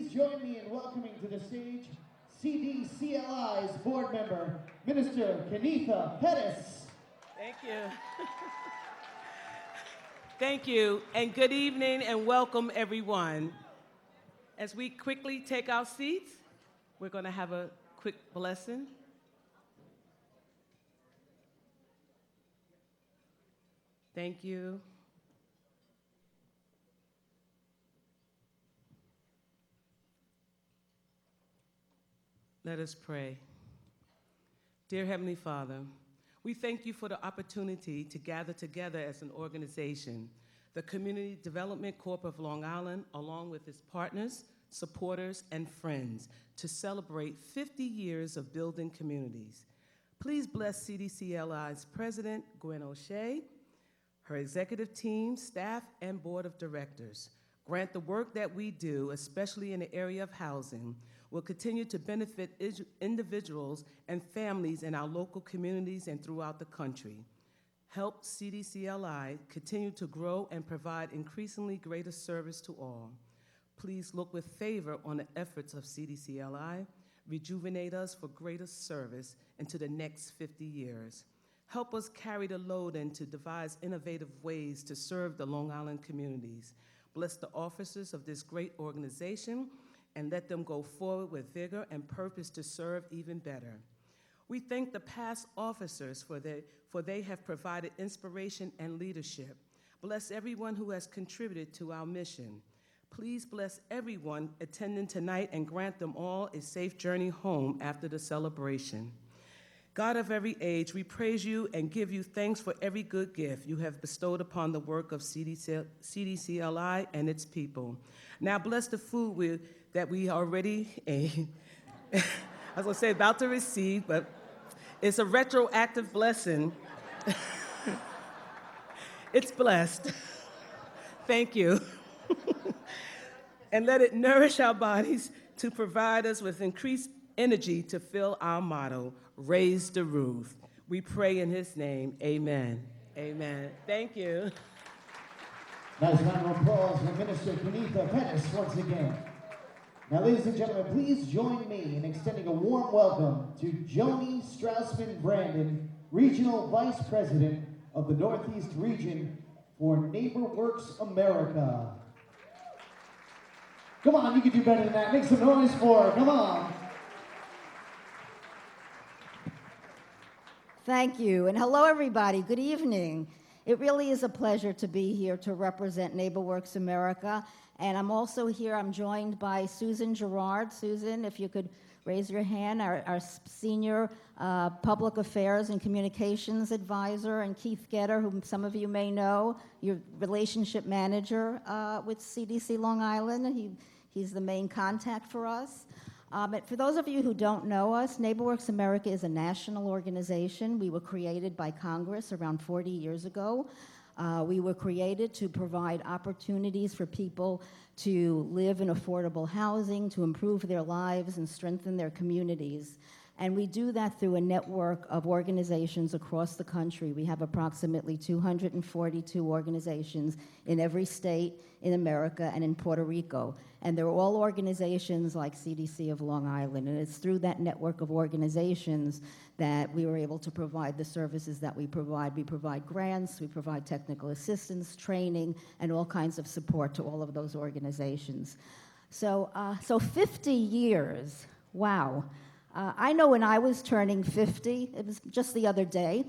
please join me in welcoming to the stage CDCLI's board member, Minister Kenitha Pettis. Thank you. Thank you, and good evening and welcome everyone. As we quickly take our seats, we're going to have a quick blessing. Thank you. Let us pray. Dear Heavenly Father, we thank you for the opportunity to gather together as an organization, the Community Development Corp of Long Island, along with its partners, supporters, and friends, to celebrate 50 years of building communities. Please bless CDCLI's President, Gwen O'Shea, her executive team, staff, and board of directors. Grant the work that we do, especially in the area of housing, will continue to benefit individuals and families in our local communities and throughout the country. Help CDCLI continue to grow and provide increasingly greater service to all. Please look with favor on the efforts of CDCLI, rejuvenate us for greater service into the next 50 years. Help us carry the load and to devise innovative ways to serve the Long Island communities. Bless the officers of this great organization and let them go forward with vigor and purpose to serve even better. We thank the past officers for they have provided inspiration and leadership. Bless everyone who has contributed to our mission. Please bless everyone attending tonight and grant them all a safe journey home after the celebration. God of every age, we praise you and give you thanks for every good gift you have bestowed upon the work of CDCLI and its people. Now bless the food that we already ate. I was going to say about to receive, but it's a retroactive blessing. It's blessed. Thank you. And let it nourish our bodies to provide us with increased energy to fill our motto, raise the roof. We pray in his name, amen. Amen. Thank you. Nice round of applause for Minister Kenitha Pettis once again. Now, ladies and gentlemen, please join me in extending a warm welcome to Joni Strausman Brandon, Regional Vice President of the Northeast Region for NeighborWorks America. Come on, you can do better than that. Make some noise for her. Come on. Thank you, and hello everybody, good evening. It really is a pleasure to be here to represent NeighborWorks America, and I'm also here, I'm joined by Susan Gerard. Susan, if you could raise your hand, our Senior Public Affairs and Communications Advisor, and Keith Getter, whom some of you may know, your Relationship Manager with CDC Long Island. He's the main contact for us. But for those of you who don't know us, NeighborWorks America is a national organization. We were created by Congress around 40 years ago. We were created to provide opportunities for people to live in affordable housing, to improve their lives and strengthen their communities. And we do that through a network of organizations across the country. We have approximately 242 organizations in every state in America and in Puerto Rico. And they're all organizations like CDC of Long Island. And it's through that network of organizations that we were able to provide the services that we provide. We provide grants, we provide technical assistance, training, and all kinds of support to all of those organizations. So 50 years, wow. I know when I was turning 50, it was just the other day.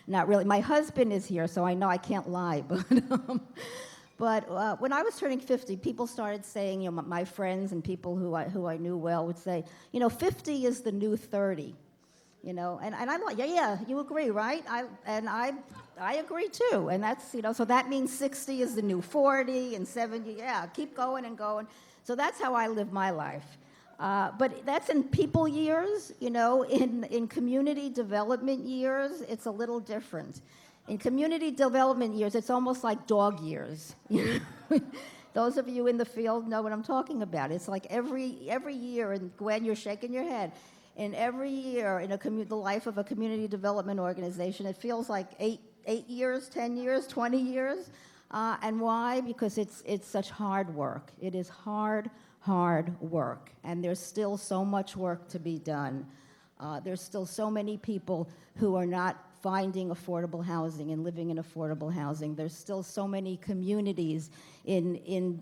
Not really. My husband is here, so I know I can't lie. But when I was turning 50, people started saying, you know, my friends and people who I knew well would say, you know, 50 is the new 30. You know, and I'm like, yeah, you agree, right? I agree too. And that's, you know, so that means 60 is the new 40 and 70, yeah, keep going and going. So that's how I live my life. But that's in people years, you know. In community development years, it's a little different. In community development years, it's almost like dog years. Those of you in the field know what I'm talking about. It's like every year, and Gwen, you're shaking your head. And every year in the life of a community development organization, it feels like 8 years, 10 years, 20 years. And why? Because it's such hard work. It is hard work, and there's still so much work to be done. There's still so many people who are not finding affordable housing and living in affordable housing. There's still so many communities in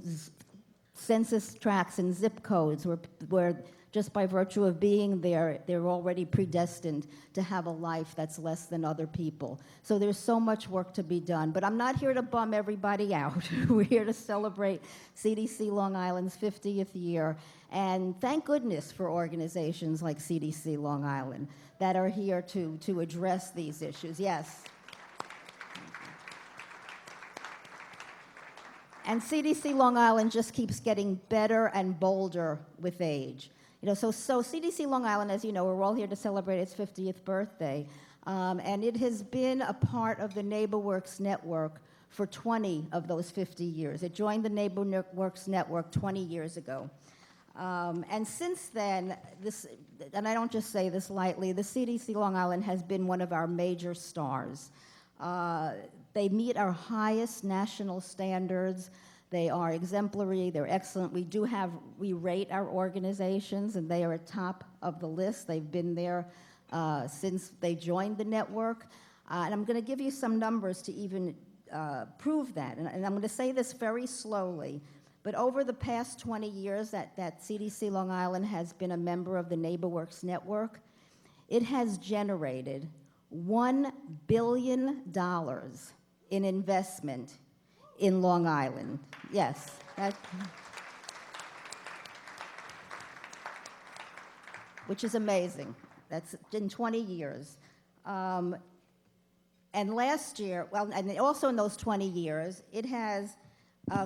census tracts and zip codes where just by virtue of being there, they're already predestined to have a life that's less than other people. So there's so much work to be done. But I'm not here to bum everybody out. We're here to celebrate CDC Long Island's 50th year. And thank goodness for organizations like CDC Long Island that are here to address these issues. Yes. And CDC Long Island just keeps getting better and bolder with age. You know, so CDC Long Island, as you know, we're all here to celebrate its 50th birthday, and it has been a part of the NeighborWorks network for 20 of those 50 years. It joined the NeighborWorks network 20 years ago. And since then, and I don't just say this lightly, the CDC Long Island has been one of our major stars. They meet our highest national standards. They are exemplary, they're excellent. We rate our organizations, and they are at top of the list. They've been there since they joined the network. And I'm gonna give you some numbers to even prove that. And I'm gonna say this very slowly, but over the past 20 years that CDC Long Island has been a member of the NeighborWorks network, it has generated $1 billion in investment in Long Island. Yes. Which is amazing. That's in 20 years. And last year, and also in those 20 years, it has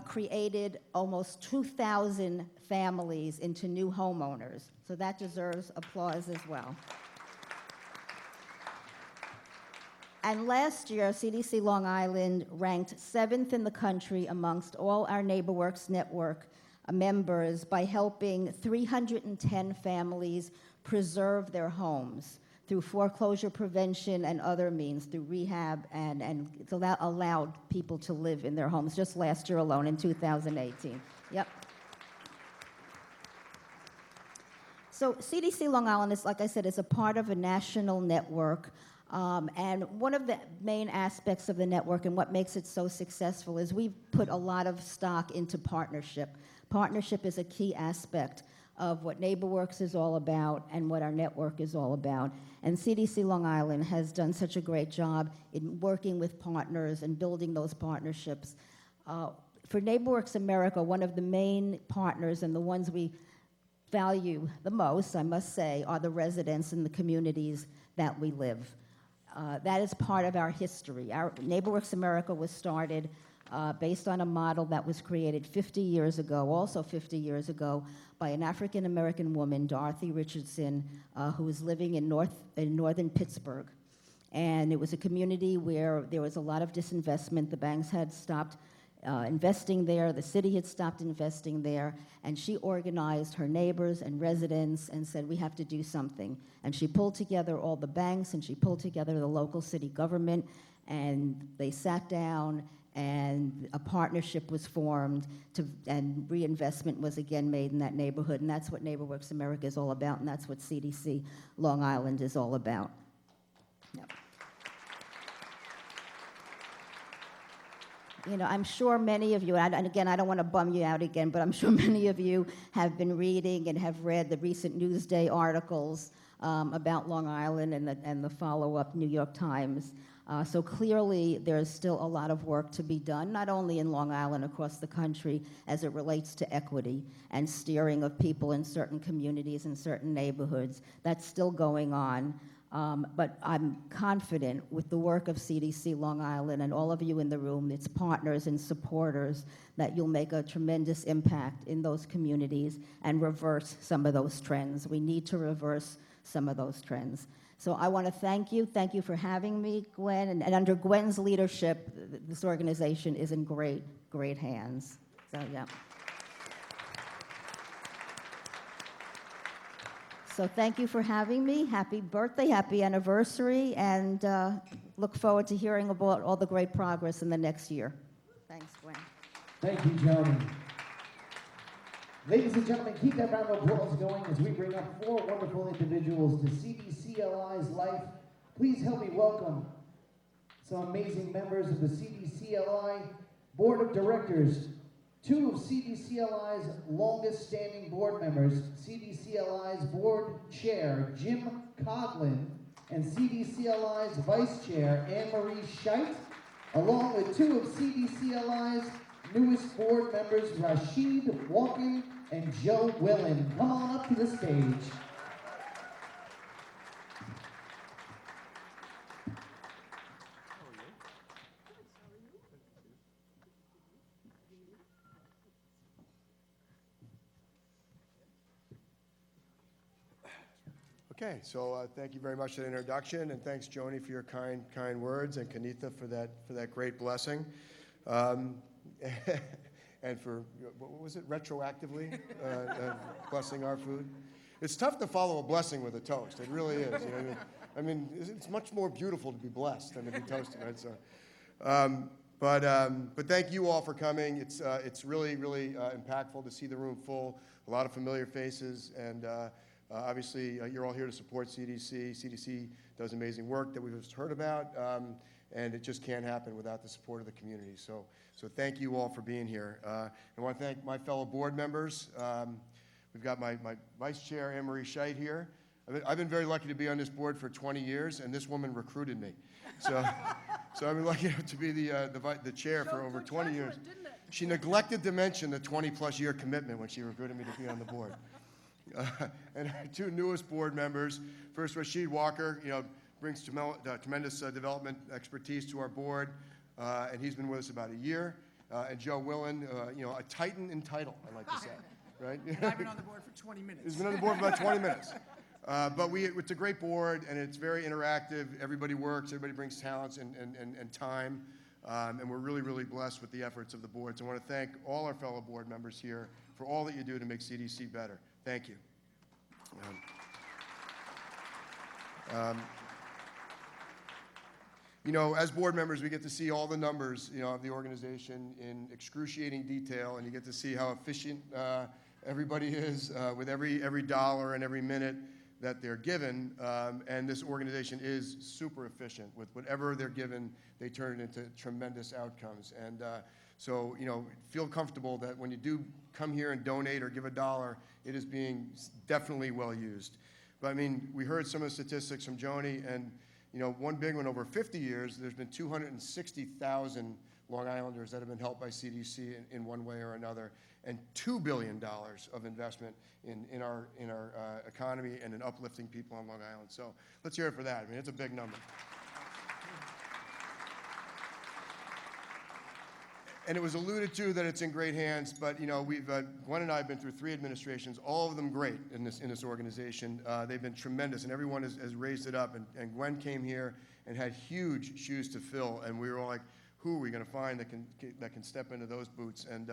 created almost 2,000 families into new homeowners. So that deserves applause as well. And last year, CDC Long Island ranked 7th in the country amongst all our NeighborWorks network members by helping 310 families preserve their homes through foreclosure prevention and other means, through rehab, and it's allowed people to live in their homes just last year alone in 2018. Yep. So CDC Long Island is, like I said, is a part of a national network. And one of the main aspects of the network and what makes it so successful is we've put a lot of stock into partnership. Partnership is a key aspect of what NeighborWorks is all about and what our network is all about. And CDC Long Island has done such a great job in working with partners and building those partnerships. For NeighborWorks America, one of the main partners and the ones we value the most, I must say, are the residents in the communities that we live. That is part of our history. Our NeighborWorks America was started based on a model that was created 50 years ago, also 50 years ago, by an African-American woman, Dorothy Richardson, who was living in northern Pittsburgh. And it was a community where there was a lot of disinvestment. The banks had stopped investing there. The city had stopped investing there. And she organized her neighbors and residents and said, we have to do something. And she pulled together all the banks, and she pulled together the local city government, and they sat down, and a partnership was formed, and reinvestment was again made in that neighborhood. And that's what NeighborWorks America is all about, and that's what CDC Long Island is all about. Yep. You know, I'm sure many of you, and again, I don't want to bum you out again, but I'm sure many of you have been reading and have read the recent Newsday articles about Long Island and the follow-up New York Times. So clearly, there's still a lot of work to be done, not only in Long Island, across the country, as it relates to equity and steering of people in certain communities and certain neighborhoods. That's still going on. But I'm confident with the work of CDC Long Island and all of you in the room, its partners and supporters, that you'll make a tremendous impact in those communities and reverse some of those trends. We need to reverse some of those trends. So I want to thank you. Thank you for having me, Gwen. And under Gwen's leadership, this organization is in great, great hands. So, yeah. So thank you for having me. Happy birthday, happy anniversary, and look forward to hearing about all the great progress in the next year. Thanks. Thank you, Joni. Ladies and gentlemen, keep that round of applause going as we bring up 4 wonderful individuals to CDCLI's life. Please help me welcome some amazing members of the CDCLI Board of Directors. 2 of CDCLI's longest standing board members, CDCLI's Board Chair, Jim Coughlin, and CDCLI's Vice Chair, Anne-Marie Scheidt, along with 2 of CDCLI's newest board members, Rashid Walken and Joe Willen. Come on up to the stage. Okay, so thank you very much for the introduction, and thanks, Joni, for your kind words, and Kanitha for that great blessing, and for what was it, retroactively blessing our food. It's tough to follow a blessing with a toast. It really is. You know, I mean, it's much more beautiful to be blessed than to be toasted, right? So, but thank you all for coming. It's really impactful to see the room full, a lot of familiar faces, and. Obviously, you're all here to support CDC. CDC does amazing work that we've just heard about, and it just can't happen without the support of the community. So thank you all for being here. I want to thank my fellow board members. We've got my vice chair, Anne-Marie Scheidt, here. I've been very lucky to be on this board for 20 years, and this woman recruited me. So I've been lucky enough to be the chair for over 20 years. She neglected to mention the 20-plus year commitment when she recruited me to be on the board. And our 2 newest board members, first Rashid Walker, brings tremendous development expertise to our board, and he's been with us about a year. And Joe Willen, a titan in title, I like to say, right? And I've been on the board for 20 minutes. He's been on the board for about 20 minutes. But it's a great board, and it's very interactive. Everybody works, everybody brings talents and time, and we're really blessed with the efforts of the board. So I want to thank all our fellow board members here for all that you do to make CDC better. Thank you. As board members, we get to see all the numbers, of the organization in excruciating detail, and you get to see how efficient everybody is with every dollar and every minute that they're given. And this organization is super efficient with whatever they're given. They turn it into tremendous outcomes. And so, feel comfortable that when you do come here and donate or give a dollar, it is being definitely well used. But I mean, we heard some of the statistics from Joni, and one big one, over 50 years, there's been 260,000 Long Islanders that have been helped by CDC in one way or another, and $2 billion of investment in our economy and in uplifting people on Long Island. So let's hear it for that. I mean, it's a big number. And it was alluded to that it's in great hands, but Gwen and I have been through 3 administrations, all of them great in this organization. They've been tremendous, and everyone has raised it up. And Gwen came here and had huge shoes to fill, and we were all like, who are we going to find that can step into those boots? And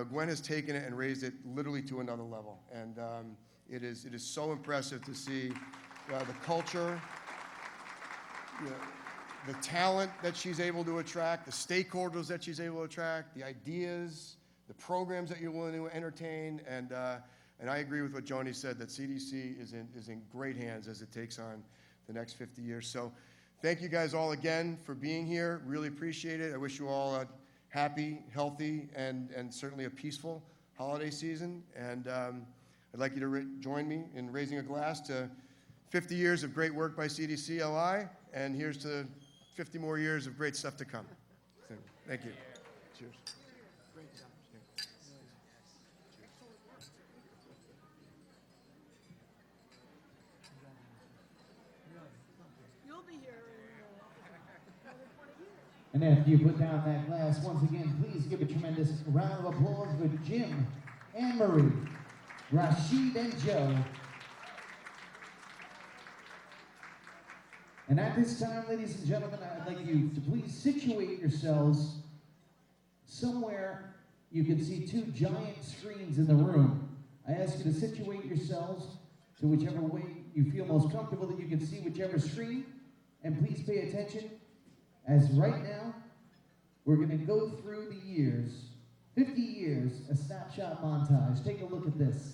Gwen has taken it and raised it literally to another level, and it is so impressive to see the culture. The talent that she's able to attract, the stakeholders that she's able to attract, the ideas, the programs that you're willing to entertain, and I agree with what Joni said, that CDC is in great hands as it takes on the next 50 years. So thank you guys all again for being here. Really appreciate it. I wish you all a happy, healthy, and certainly a peaceful holiday season. And I'd like you to join me in raising a glass to 50 years of great work by CDCLI, and here's to 50 more years of great stuff to come. Thank you. Cheers. You'll be here in another 20 years. And after you put down that glass, once again, please give a tremendous round of applause for Jim, Anne-Marie, Rashid, and Joe. And at this time, ladies and gentlemen, I'd like you to please situate yourselves somewhere you can see 2 giant screens in the room. I ask you to situate yourselves to whichever way you feel most comfortable that you can see whichever screen. And please pay attention, as right now, we're going to go through the years 50 years, a snapshot montage. Take a look at this.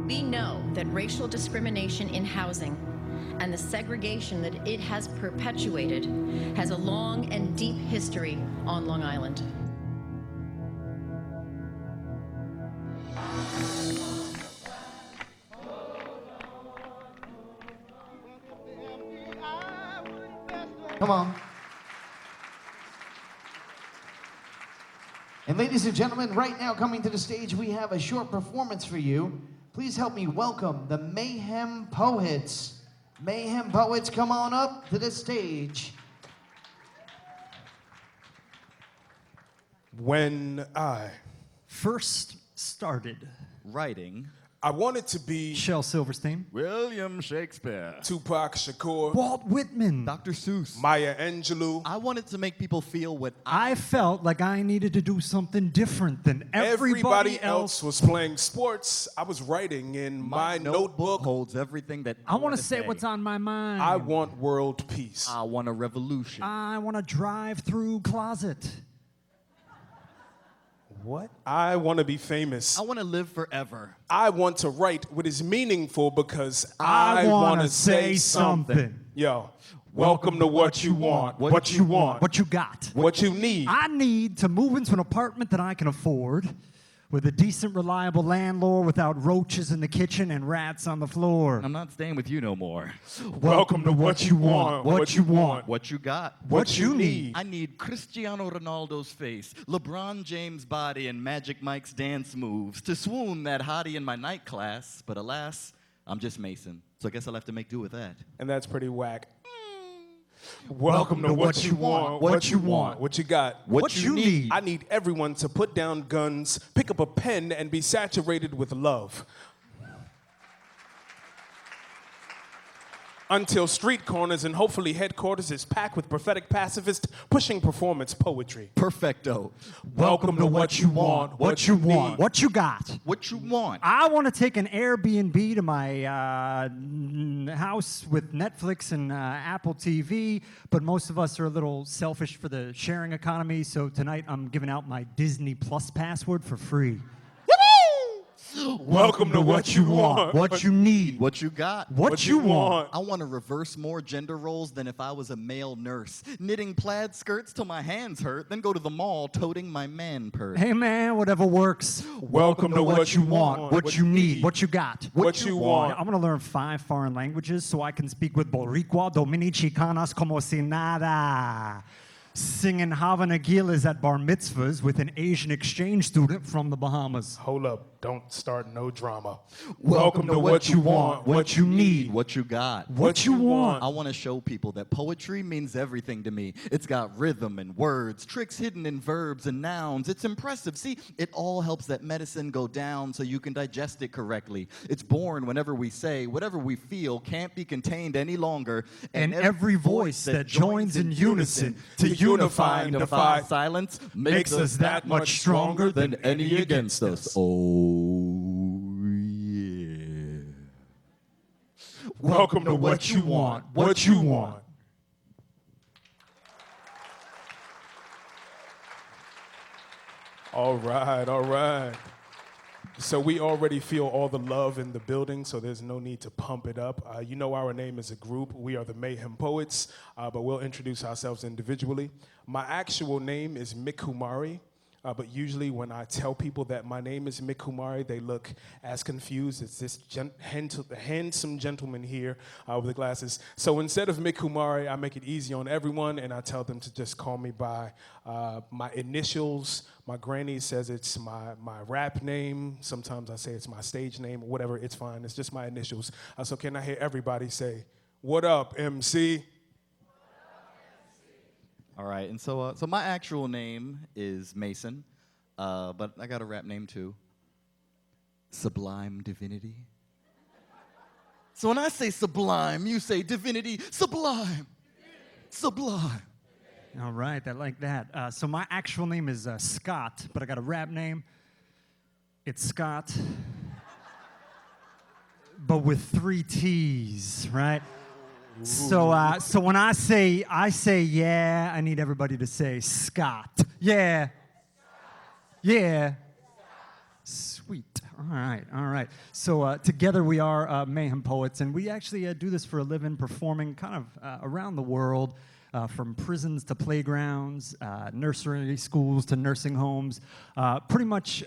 We know that racial discrimination in housing and the segregation that it has perpetuated has a long and deep history on Long Island. Come on. And ladies and gentlemen, right now coming to the stage, we have a short performance for you. Please help me welcome the Mayhem Poets. Mayhem Poets, come on up to the stage. When I first started writing, I wanted to be Shel Silverstein, William Shakespeare, Tupac Shakur, Walt Whitman. Dr. Seuss. Maya Angelou. I wanted to make people feel what I felt like I needed to do something different than everybody else was playing sports. I was writing in my notebook. Holds everything that I want to say what's on my mind. I want world peace. I want a revolution. I want to drive through closet. What? I want to be famous. I want to live forever. I want to write what is meaningful because I want to say something. Yo, welcome to What You Want. What you want. What you got. What you need. I need to move into an apartment that I can afford with a decent, reliable landlord without roaches in the kitchen and rats on the floor. I'm not staying with you no more. Welcome to What You Want. What you want. What you got. What you need. I need Cristiano Ronaldo's face, LeBron James' body, and Magic Mike's dance moves to swoon that hottie in my night class. But alas, I'm just Mason, so I guess I'll have to make do with that. And that's pretty whack. Welcome to What You Want. What you want. What you got. What you need. I need everyone to put down guns, pick up a pen, and be saturated with love. Until street corners and hopefully headquarters is packed with prophetic pacifists pushing performance poetry. Perfecto. Welcome to What You Want. What you want. What you got. What you want. I want to take an Airbnb to my house with Netflix and Apple TV, but most of us are a little selfish for the sharing economy, so tonight I'm giving out my Disney Plus password for free. Welcome to What You Want. What you need. What you got. What you want. I want to reverse more gender roles than if I was a male nurse. Knitting plaid skirts till my hands hurt, then go to the mall toting my man purse. Hey man, whatever works. Welcome to What You Want. What you need. What you got. What you want. I'm going to learn 5 foreign languages so I can speak with Boricua, Dominicanas, como si nada. Singing Havana Gilas at bar mitzvahs with an Asian exchange student from the Bahamas. Hold up. Don't start no drama. Welcome to What You Want. What you need. What you got. What you want. I want to show people that poetry means everything to me. It's got rhythm and words, tricks hidden in verbs and nouns. It's impressive. See, it all helps that medicine go down so you can digest it correctly. It's born whenever we say whatever we feel can't be contained any longer. And every voice that joins in unison to unify and defy silence makes us that much stronger than any against us. Oh, yeah. Welcome to What You Want. What you want. All right, all right. So we already feel all the love in the building, so there's no need to pump it up. You know our name is a group. We are the Mayhem Poets, but we'll introduce ourselves individually. My actual name is Mick Kumari, but usually when I tell people that my name is Mick Kumari, they look as confused as this handsome gentleman here with the glasses. So instead of Mick Kumari, I make it easy on everyone, and I tell them to just call me by my initials. My granny says it's my rap name. Sometimes I say it's my stage name, or whatever, it's fine. It's just my initials. So can I hear everybody say, "What up, MC?" All right, and so my actual name is Mason, but I got a rap name too. Sublime Divinity. So when I say sublime, you say divinity, sublime, sublime. All right, I like that. So my actual name is Scott, but I got a rap name. It's Scott, but with 3 T's, right? So when I say yeah, I need everybody to say Scott. Yeah. Yeah. Sweet. All right. So together we are Mayhem Poets, and we actually do this for a living, performing kind of around the world, from prisons to playgrounds, nursery schools to nursing homes, pretty much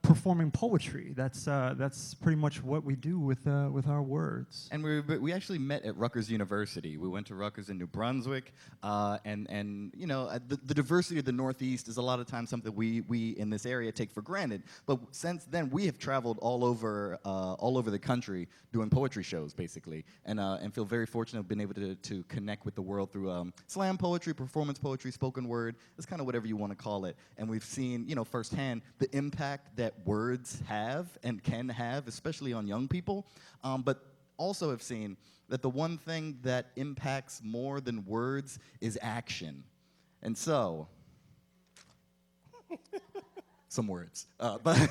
performing poetry. That's pretty much what we do with our words. And we actually met at Rutgers University. We went to Rutgers in New Brunswick, and you know, the diversity of the Northeast is a lot of times something we in this area take for granted. But since then, we have traveled all over the country doing poetry shows, basically, and feel very fortunate to have been able to connect with the world through slam poetry, performance poetry, spoken word. It's kind of whatever you want to call it. And we've seen, you know, firsthand the impact that words have and can have, especially on young people, but also have seen that the one thing that impacts more than words is action. And so, some words. But I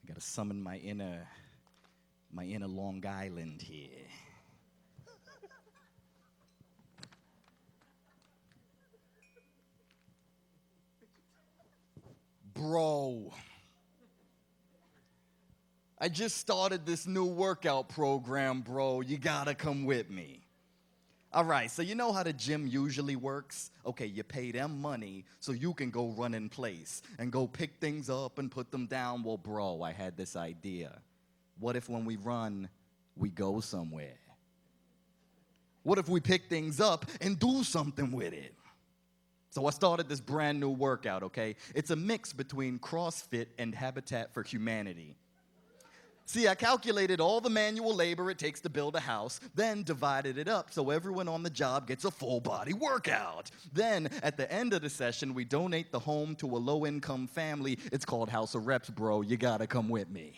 gotta summon my inner Long Island here. Bro, I just started this new workout program, bro. You gotta come with me. All right, so you know how the gym usually works? Okay, you pay them money so you can go run in place and go pick things up and put them down. Well, bro, I had this idea. What if when we run, we go somewhere? What if we pick things up and do something with it? So I started this brand new workout, okay? It's a mix between CrossFit and Habitat for Humanity. See, I calculated all the manual labor it takes to build a house, then divided it up so everyone on the job gets a full-body workout. Then, at the end of the session, we donate the home to a low-income family. It's called House of Reps, bro. You gotta come with me.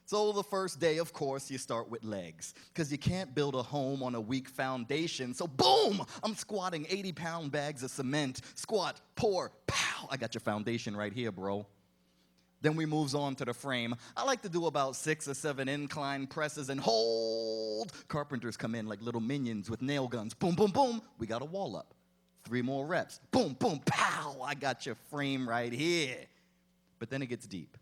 So the first day, of course, you start with legs, because you can't build a home on a weak foundation. So boom, I'm squatting 80-pound bags of cement. Squat, pour, pow. I got your foundation right here, bro. Then we moves on to the frame. I like to do about 6 or 7 incline presses and hold. Carpenters come in like little minions with nail guns. Boom, boom, boom. We got a wall up. 3 more reps. Boom, boom, pow. I got your frame right here. But then it gets deep.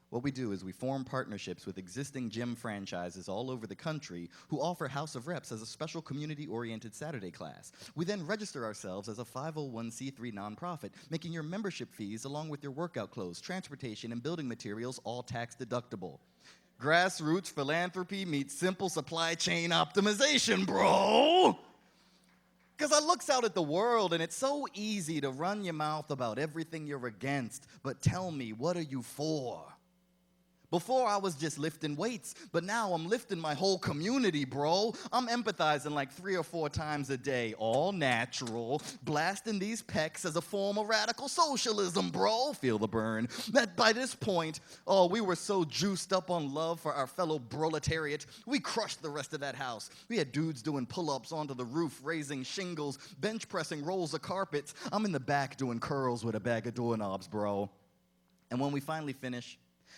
What we do is we form partnerships with existing gym franchises all over the country who offer House of Reps as a special community-oriented Saturday class. We then register ourselves as a 501c3 nonprofit, making your membership fees along with your workout clothes, transportation, and building materials all tax deductible. Grassroots philanthropy meets simple supply chain optimization, bro! Because I looks out at the world and it's so easy to run your mouth about everything you're against, but tell me, what are you for? Before, I was just lifting weights, but now I'm lifting my whole community, bro. I'm empathizing like 3 or 4 times a day, all natural, blasting these pecs as a form of radical socialism, bro. Feel the burn. That by this point, oh, we were so juiced up on love for our fellow proletariat, we crushed the rest of that house. We had dudes doing pull-ups onto the roof, raising shingles, bench pressing rolls of carpets. I'm in the back doing curls with a bag of doorknobs, bro. And when we finally finish,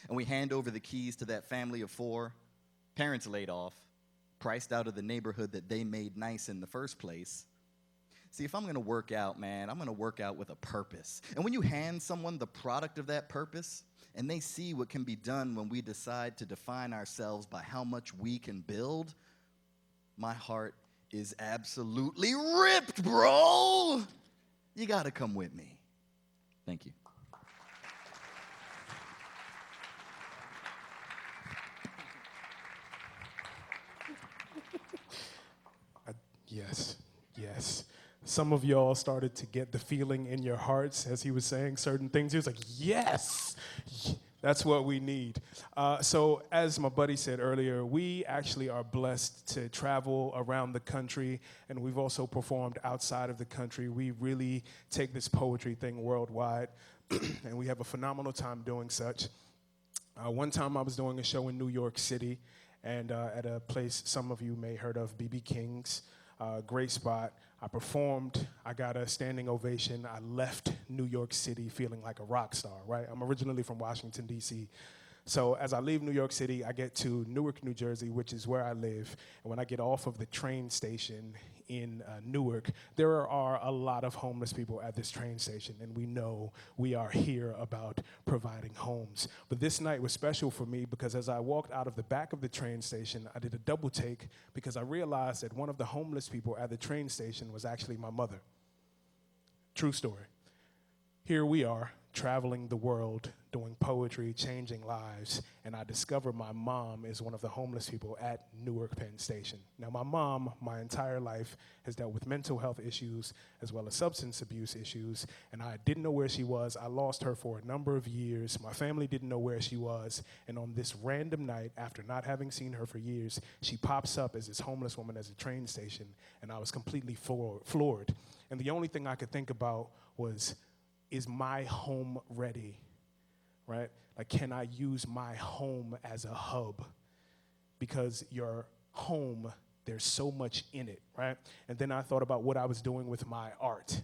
and we hand over the keys to that family of 4, parents laid off, priced out of the neighborhood that they made nice in the first place. See, if I'm gonna work out, man, I'm gonna work out with a purpose. And when you hand someone the product of that purpose, and they see what can be done when we decide to define ourselves by how much we can build, my heart is absolutely ripped, bro! You gotta come with me. Thank you. Yes, yes. Some of y'all started to get the feeling in your hearts as he was saying certain things. He was like, yes, That's what we need. So as my buddy said earlier, we actually are blessed to travel around the country, and we've also performed outside of the country. We really take this poetry thing worldwide, and we have a phenomenal time doing such. One time I was doing a show in New York City, and at a place some of you may heard of, BB King's. Great spot. I performed. I got a standing ovation. I left New York City feeling like a rock star, right? I'm originally from Washington, D.C. So as I leave New York City, I get to Newark, New Jersey, which is where I live. And when I get off of the train station in Newark, there are a lot of homeless people at this train station, and we know we are here about providing homes. But this night was special for me because as I walked out of the back of the train station, I did a double take because I realized that one of the homeless people at the train station was actually my mother. True story. Here we are, traveling the world, doing poetry, changing lives, and I discover my mom is one of the homeless people at Newark Penn Station. Now, my mom, my entire life, has dealt with mental health issues as well as substance abuse issues, and I didn't know where she was. I lost her for a number of years. My family didn't know where she was, and on this random night, after not having seen her for years, she pops up as this homeless woman at a train station, and I was completely floored. And the only thing I could think about was, is my home ready, right? Like, can I use my home as a hub? Because your home, there's so much in it, right? And then I thought about what I was doing with my art.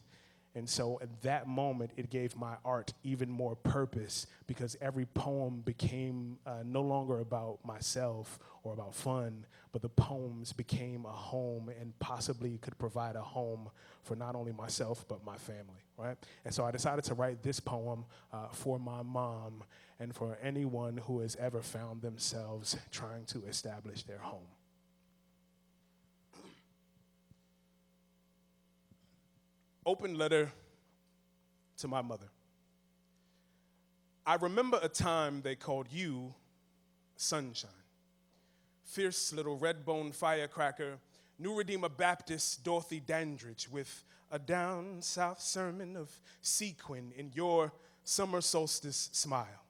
And so at that moment, it gave my art even more purpose because every poem became no longer about myself or about fun, but the poems became a home and possibly could provide a home for not only myself, but my family, right? And so I decided to write this poem for my mom and for anyone who has ever found themselves trying to establish their home. Open letter to my mother. I remember a time they called you Sunshine. Fierce little red-bone firecracker, New Redeemer Baptist Dorothy Dandridge with a down south sermon of sequin in your summer solstice smile.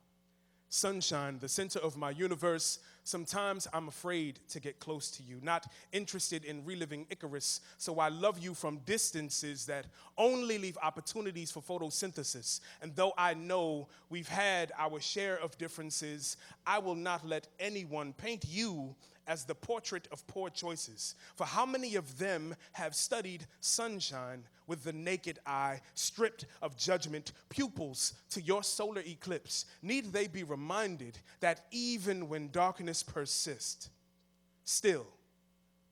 Sunshine, the center of my universe. Sometimes I'm afraid to get close to you, not interested in reliving Icarus, so I love you from distances that only leave opportunities for photosynthesis. And though I know we've had our share of differences, I will not let anyone paint you as the portrait of poor choices. For how many of them have studied sunshine with the naked eye, stripped of judgment, pupils to your solar eclipse? Need they be reminded that even when darkness persists, still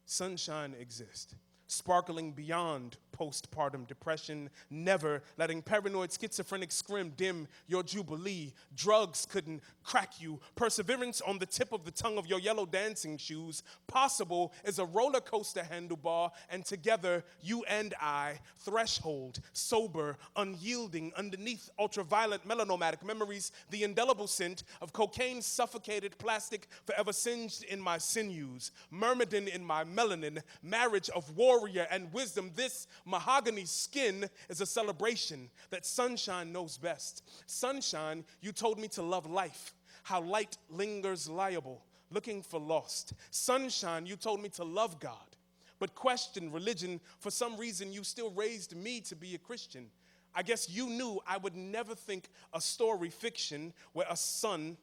sunshine exists, sparkling beyond postpartum depression, never letting paranoid schizophrenic scrim dim your jubilee. Drugs couldn't crack you. Perseverance on the tip of the tongue of your yellow dancing shoes. Possible is a roller coaster handlebar, and together, you and I, threshold, sober, unyielding, underneath ultraviolet melanomatic memories, the indelible scent of cocaine suffocated plastic forever singed in my sinews, myrmidon in my melanin, marriage of warrior and wisdom. This mahogany skin is a celebration that sunshine knows best. Sunshine, you told me to love life, how light lingers liable, looking for lost. Sunshine, you told me to love God, but question religion. For some reason, you still raised me to be a Christian. I guess you knew I would never think a story fiction where a son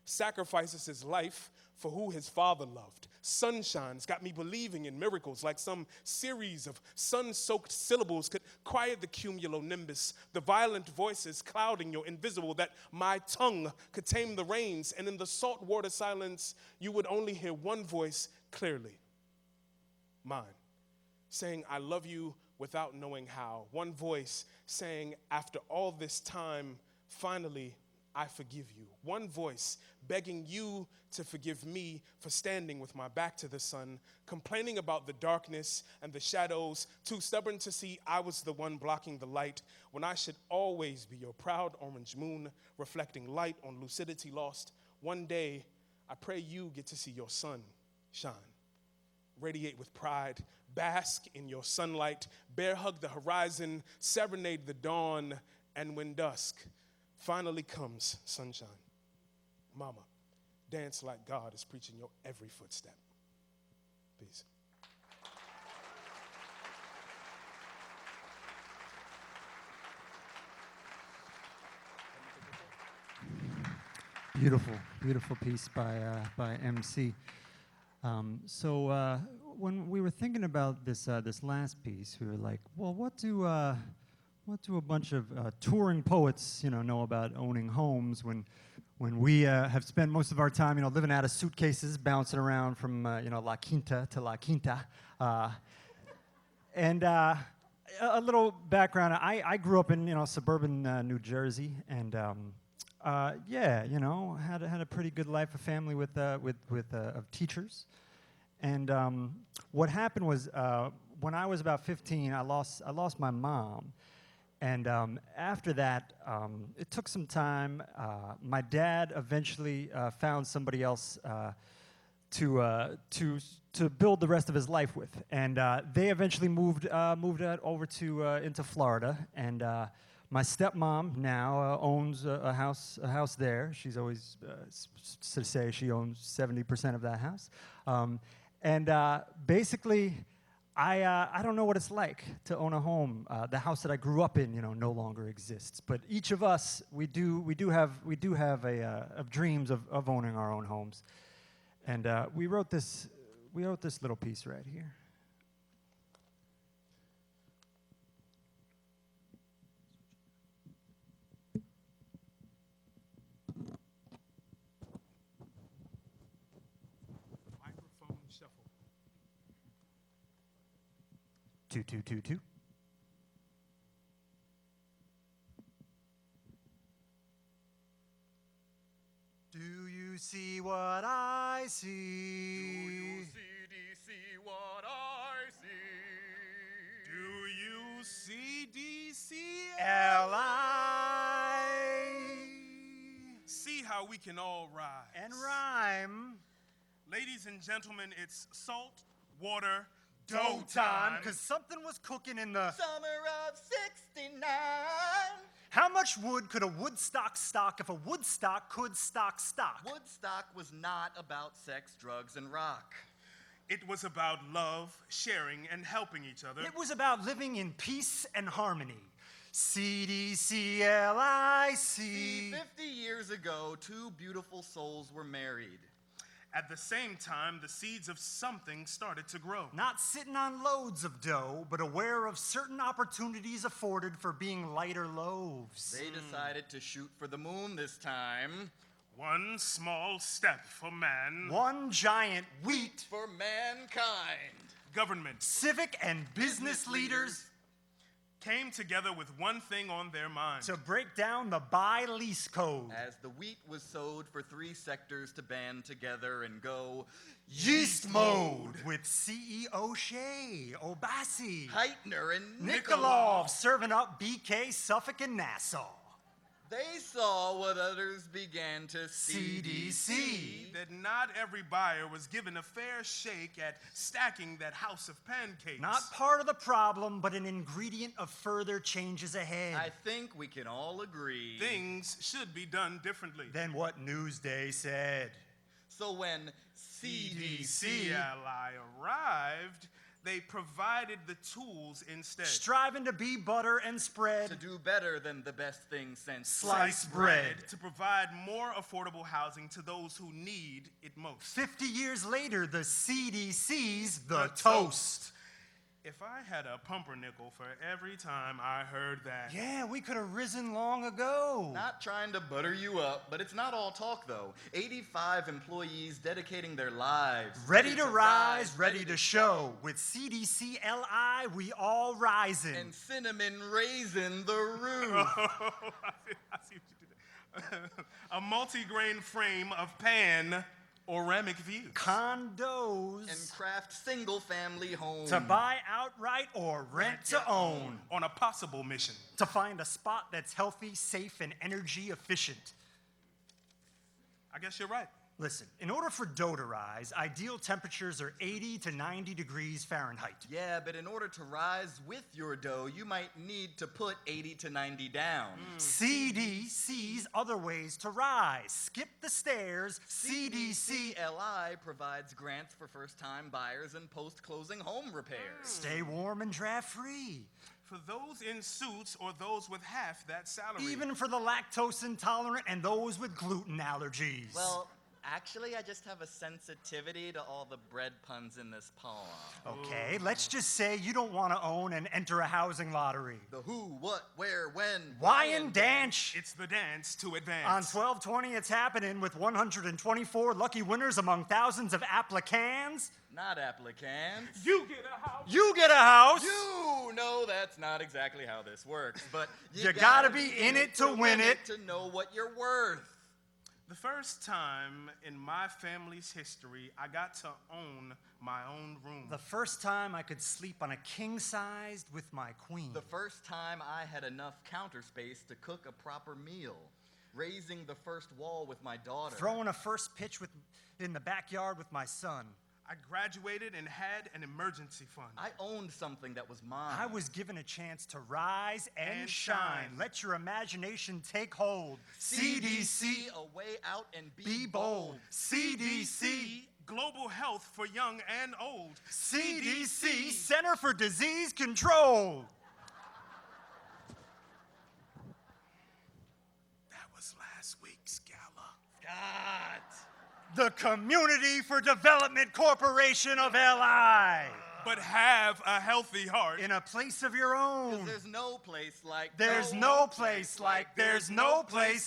sacrifices his life for who his father loved. Sunshine's got me believing in miracles, like some series of sun-soaked syllables could quiet the cumulonimbus, the violent voices clouding your invisible, that my tongue could tame the rains, and in the saltwater silence, you would only hear one voice clearly, mine, saying, I love you without knowing how. One voice saying, after all this time, finally, I forgive you. One voice begging you to forgive me for standing with my back to the sun, complaining about the darkness and the shadows, too stubborn to see I was the one blocking the light, when I should always be your proud orange moon, reflecting light on lucidity lost. One day, I pray you get to see your sun shine, radiate with pride, bask in your sunlight, bear hug the horizon, serenade the dawn, and when dusk finally comes, sunshine, Mama, dance like God is preaching your every footstep. Peace. Beautiful, beautiful piece by MC. So when we were thinking about this this last piece, we were like, well, what do a bunch of touring poets, know about owning homes when we have spent most of our time, living out of suitcases, bouncing around from La Quinta to La Quinta, and a little background. I grew up in suburban New Jersey, and yeah, had a pretty good life, a family with of teachers, and what happened was when I was about 15, I lost my mom, and after that, it took some time. My dad eventually found somebody else to build the rest of his life with, and they eventually moved out over to into Florida, and my stepmom now owns a house there. She's always to say she owns 70% of that house. And basically, I don't know what it's like to own a home. The house that I grew up in, no longer exists. But each of us, we do have of dreams of owning our own homes. And we wrote this little piece right here. Shuffle. 2 2 2 2. Do you see what I see? Do you see what I see? Do you see L-I See how we can all rise. and rhyme. Ladies and gentlemen, it's salt, water, Dough time, because something was cooking in the... Summer of '69. How much wood could a Woodstock stock if a Woodstock could stock? Woodstock was not about sex, drugs, and rock. It was about love, sharing, and helping each other. It was about living in peace and harmony. CDCLIC. See, 50 years ago, two beautiful souls were married. At the same time, the seeds of something started to grow. Not sitting on loads of dough, but aware of certain opportunities afforded for being lighter loaves. They decided to shoot for the moon this time. One small step for man. One giant wheat. For mankind. Government Civic and business leaders came together with one thing on their mind. to break down the buy-lease code. As the wheat was sowed for 3 sectors to band together and go Yeast mode with CEO Shea, Obasi, Heitner and Nikolov serving up BK, Suffolk, and Nassau. They saw what others began to CDC. That not every buyer was given a fair shake at stacking that house of pancakes. Not part of the problem, but an ingredient of further changes ahead. I think we can all agree. Things should be done differently. Than what Newsday said. So when CDC CLI arrived, they provided the tools instead. Striving to be butter and spread. to do better than the best thing since Sliced bread. To provide more affordable housing to those who need it most. 50 years later, the CDC's the toast. If I had a pumpernickel for every time I heard that. Yeah, we could have risen long ago. Not trying to butter you up, but it's not all talk though. 85 employees dedicating their lives. Ready to rise, ready to show. With CDCLI, we all rising. And cinnamon raisin the roof. I see what you did there. A multi-grain frame of panoramic views. Condos. And craft single family homes. To buy outright or rent to own. On a possible mission. To find a spot that's healthy, safe, and energy efficient. I guess you're right. Listen, in order for dough to rise, ideal temperatures are 80 to 90 degrees Fahrenheit. Yeah, but in order to rise with your dough, you might need to put 80 to 90 down. CD sees other ways to rise. Skip the stairs. CDC. CDCLI provides grants for first-time buyers and post-closing home repairs. Stay warm and draft-free. For those in suits or those with half that salary. Even for the lactose intolerant and those with gluten allergies. Well, actually, I just have a sensitivity to all the bread puns in this poem. Okay, let's just say you don't want to own and enter a housing lottery. The who, what, where, when, Why and dance? It's the dance to On advance. 12/20, it's happening with 124 lucky winners among thousands of applicants. Not applicants. You get a house. You get a house. You know that's not exactly how this works, but You gotta be in it to win it. to know what you're worth. The first time in my family's history, I got to own my own room. The first time I could sleep on a king-sized with my queen. The first time I had enough counter space to cook a proper meal. Raising the first wall with my daughter. Throwing a first pitch in the backyard with my son. I graduated and had an emergency fund. I owned something that was mine. I was given a chance to rise and And shine. shine. Let your imagination take hold. CDC, a way out and be bold. CDC, Global health for young and old. CDC, Center for Disease Control. That was last week's gala. God. The Community for Development Corporation of LI. But have a healthy heart. In a place of your own. There's no place like There's no place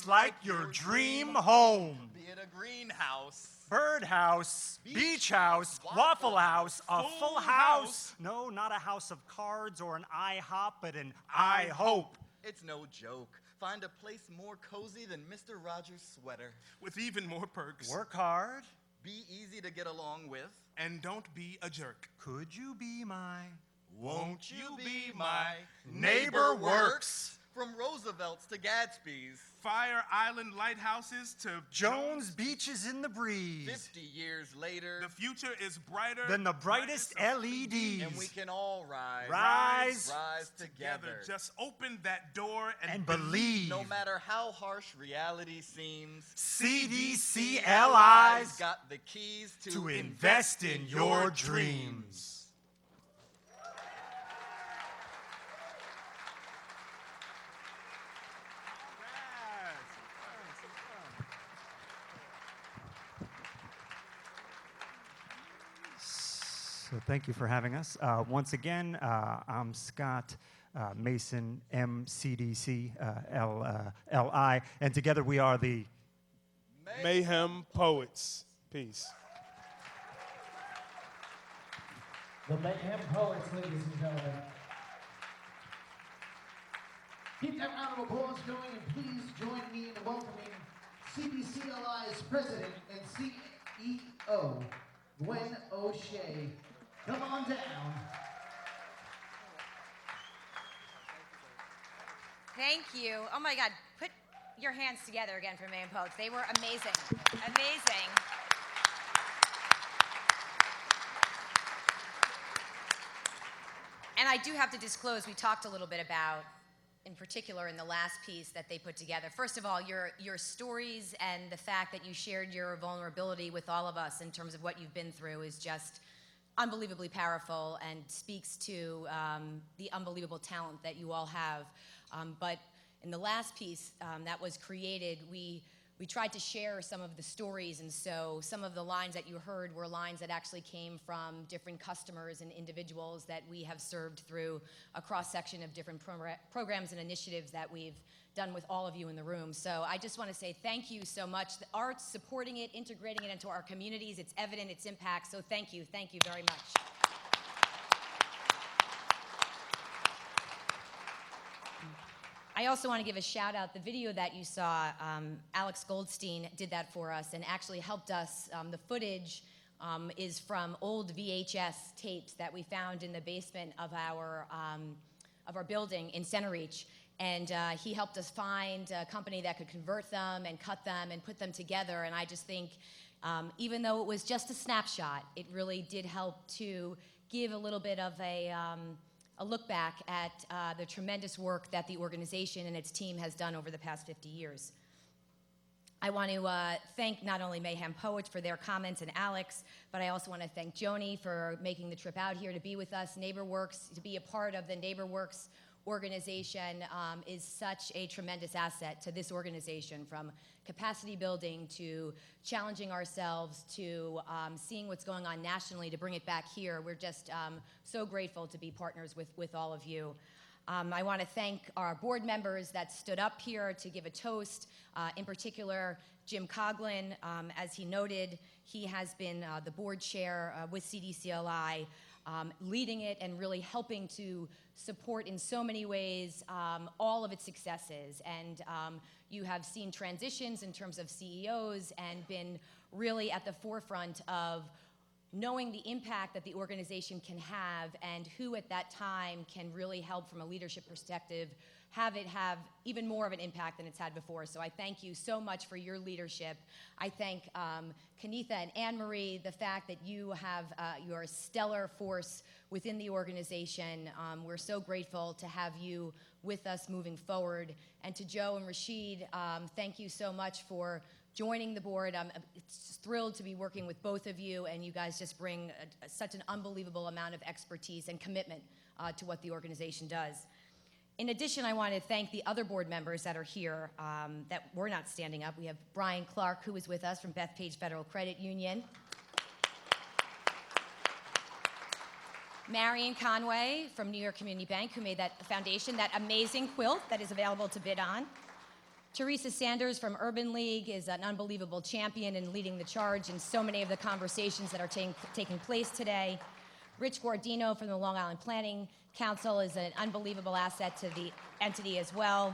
like your dream home. Be it a greenhouse. Birdhouse, beach house, waffle house, a full house. No, not a house of cards or an IHOP, but an I hope. It's no joke. Find a place more cozy than Mr. Rogers' sweater. With even more perks. Work hard. Be easy to get along with. And don't be a jerk. Could you be my Won't you be my neighbor works? From Roosevelt's to Gadsby's. Fire Island lighthouses to Jones beaches in the breeze. 50 years later. The future is brighter Than the brightest LEDs. And we can all rise. Rise together. Just open that door and believe. No matter how harsh reality seems. CDCLI's got the keys to invest in your dreams. So thank you for having us. Once again, I'm Scott Mason, MCDC, LI, and together we are the Mayhem Poets. Peace. The Mayhem Poets, ladies and gentlemen. Keep that round of applause going, and please join me in welcoming CDCLI's president and CEO, Gwen O'Shea. Come on down. Thank you. Oh my God, put your hands together again for Mayhem Poets. They were amazing, amazing. And I do have to disclose, we talked a little bit about, in particular in the last piece that they put together. First of all, your stories and the fact that you shared your vulnerability with all of us in terms of what you've been through is just unbelievably powerful and speaks to the unbelievable talent that you all have. But in the last piece that was created, we tried to share some of the stories, and so some of the lines that you heard were lines that actually came from different customers and individuals that we have served through a cross-section of different programs and initiatives that we've done with all of you in the room. So I just want to say thank you so much. The arts, supporting it, integrating it into our communities, it's evident its impact, so thank you very much. I also want to give a shout out. The video that you saw, Alex Goldstein did that for us and actually helped us. The footage is from old VHS tapes that we found in the basement of our building in Centereach. And he helped us find a company that could convert them and cut them and put them together. And I just think, Even though it was just a snapshot, it really did help to give a little bit of a look back at the tremendous work that the organization and its team has done over the past 50 years. I want to thank not only Mayhem Poets for their comments and Alex, but I also want to thank Joni for making the trip out here to be with us. NeighborWorks, to be a part of the NeighborWorks organization is such a tremendous asset to this organization, from capacity building to challenging ourselves to seeing what's going on nationally to bring it back here. We're just so grateful to be partners with all of you. I want to thank our board members that stood up here to give a toast. In particular, Jim Coughlin, as he noted, he has been the board chair with CDCLI, leading it and really helping to support in so many ways all of its successes. And you have seen transitions in terms of CEOs and been really at the forefront of knowing the impact that the organization can have and who at that time can really help from a leadership perspective have it have even more of an impact than it's had before. So I thank you so much for your leadership. I thank Kenitha and Anne-Marie, the fact that you have your stellar force within the organization. We're so grateful to have you with us moving forward. And to Joe and Rashid, thank you so much for joining the board. I'm thrilled to be working with both of you, and you guys just bring such an unbelievable amount of expertise and commitment to what the organization does. In addition, I want to thank the other board members that are here that were not standing up. We have Brian Clark, who is with us from Bethpage Federal Credit Union. Marion Conway from New York Community Bank, who made that foundation, that amazing quilt that is available to bid on. Teresa Sanders from Urban League is an unbelievable champion and leading the charge in so many of the conversations that are taking place today. Rich Guardino from the Long Island Planning Council is an unbelievable asset to the entity as well.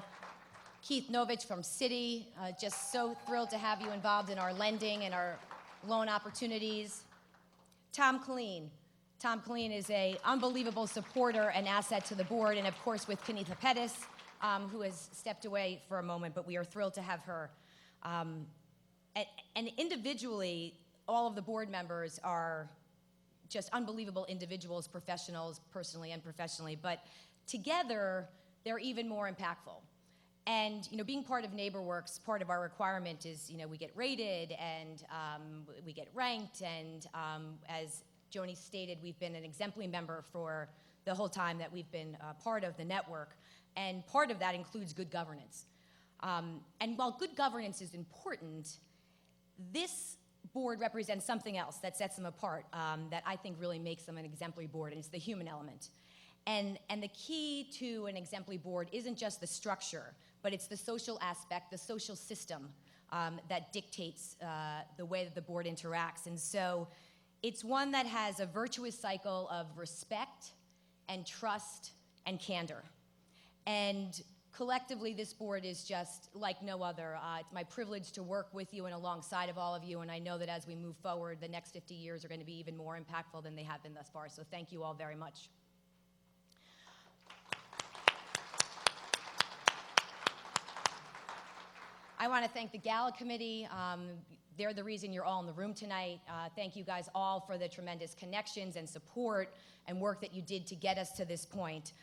Keith Novich from Citi, just so thrilled to have you involved in our lending and our loan opportunities. Tom Killeen. Tom Killeen is an unbelievable supporter and asset to the board, and of course with Kenitha Pettis, who has stepped away for a moment, but we are thrilled to have her. And individually, all of the board members are just unbelievable individuals, professionals, personally and professionally, but together, they're even more impactful. And being part of NeighborWorks, part of our requirement is, we get rated and we get ranked, and as Joni stated, we've been an exemplary member for the whole time that we've been part of the network. And part of that includes good governance. And while good governance is important, this board represents something else that sets them apart, that I think really makes them an exemplary board, and it's the human element. And the key to an exemplary board isn't just the structure, but it's the social aspect, the social system that dictates the way that the board interacts. And so it's one that has a virtuous cycle of respect and trust and candor. And collectively, this board is just like no other. It's my privilege to work with you and alongside of all of you, and I know that as we move forward, the next 50 years are going to be even more impactful than they have been thus far. So thank you all very much. I want to thank the Gala Committee. They're the reason you're all in the room tonight. Thank you guys all for the tremendous connections and support and work that you did to get us to this point.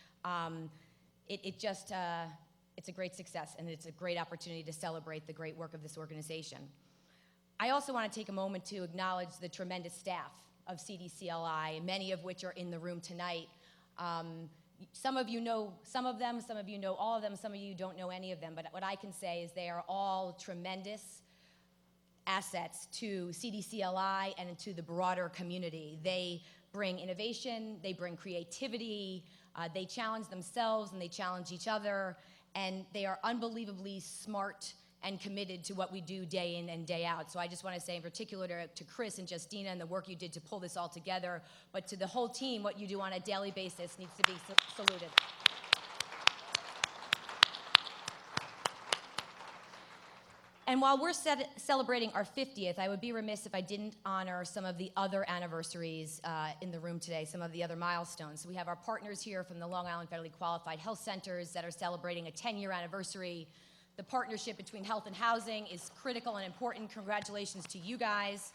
It's a great success, and it's a great opportunity to celebrate the great work of this organization. I also want to take a moment to acknowledge the tremendous staff of CDCLI, many of which are in the room tonight. Some of you know some of them, some of you know all of them, some of you don't know any of them, but what I can say is they are all tremendous assets to CDCLI and to the broader community. They bring innovation, they bring creativity, they challenge themselves and they challenge each other, and they are unbelievably smart and committed to what we do day in and day out. So I just want to say in particular to Chris and Justina and the work you did to pull this all together, but to the whole team, what you do on a daily basis needs to be saluted. And while we're celebrating our 50th, I would be remiss if I didn't honor some of the other anniversaries in the room today, some of the other milestones. So we have our partners here from the Long Island Federally Qualified Health Centers that are celebrating a 10-year anniversary. The partnership between health and housing is critical and important. Congratulations to you guys.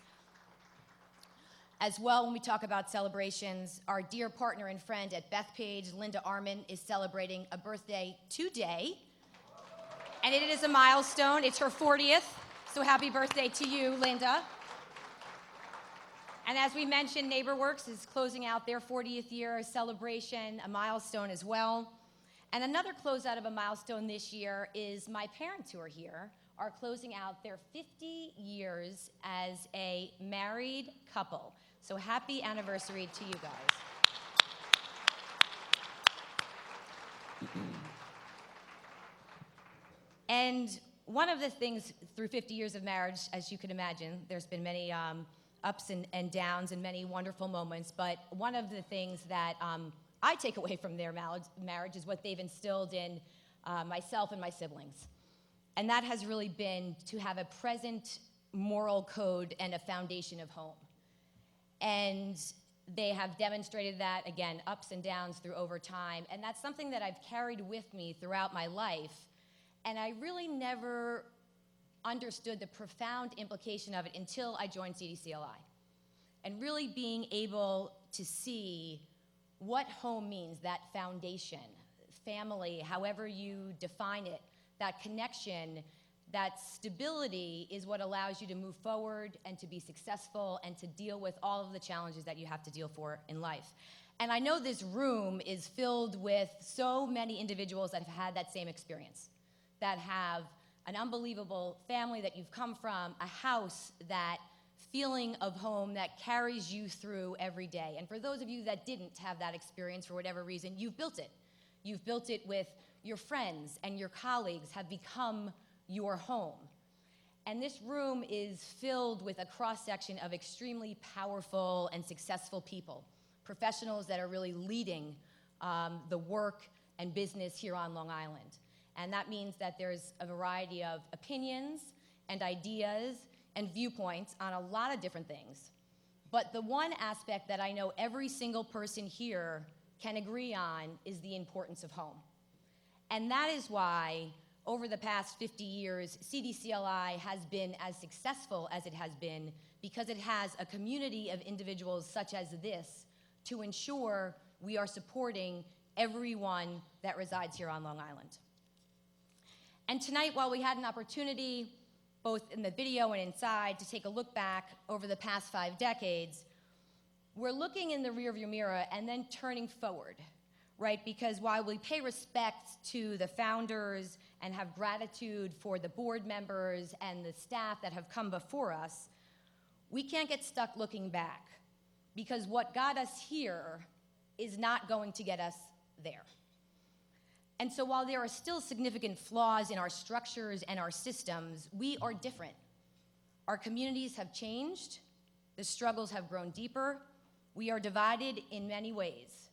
As well, when we talk about celebrations, our dear partner and friend at Bethpage, Linda Arman, is celebrating a birthday today. And it is a milestone. It's her 40th. So happy birthday to you, Linda. And as we mentioned, NeighborWorks is closing out their 40th year celebration, a milestone as well. And another closeout of a milestone this year is my parents who are here are closing out their 50 years as a married couple. So happy anniversary to you guys. And one of the things through 50 years of marriage, as you can imagine, there's been many ups and downs and many wonderful moments, but one of the things that I take away from their marriage is what they've instilled in myself and my siblings. And that has really been to have a present moral code and a foundation of home. And they have demonstrated that, again, ups and downs through over time. And that's something that I've carried with me throughout my life. And I really never understood the profound implication of it until I joined CDCLI. And really being able to see what home means, that foundation, family, however you define it, that connection, that stability is what allows you to move forward and to be successful and to deal with all of the challenges that you have to deal for in life. And I know this room is filled with so many individuals that have had that same experience, that have an unbelievable family that you've come from, a house, that feeling of home that carries you through every day. And for those of you that didn't have that experience for whatever reason, you've built it. You've built it with your friends and your colleagues have become your home. And this room is filled with a cross-section of extremely powerful and successful people, professionals that are really leading the work and business here on Long Island. And that means that there's a variety of opinions and ideas and viewpoints on a lot of different things. But the one aspect that I know every single person here can agree on is the importance of home. And that is why, over the past 50 years, CDCLI has been as successful as it has been because it has a community of individuals such as this to ensure we are supporting everyone that resides here on Long Island. And tonight, while we had an opportunity, both in the video and inside, to take a look back over the past 5 decades, we're looking in the rearview mirror and then turning forward, right? Because while we pay respect to the founders and have gratitude for the board members and the staff that have come before us, we can't get stuck looking back because what got us here is not going to get us there. And so while there are still significant flaws in our structures and our systems, we are different. Our communities have changed, the struggles have grown deeper, we are divided in many ways.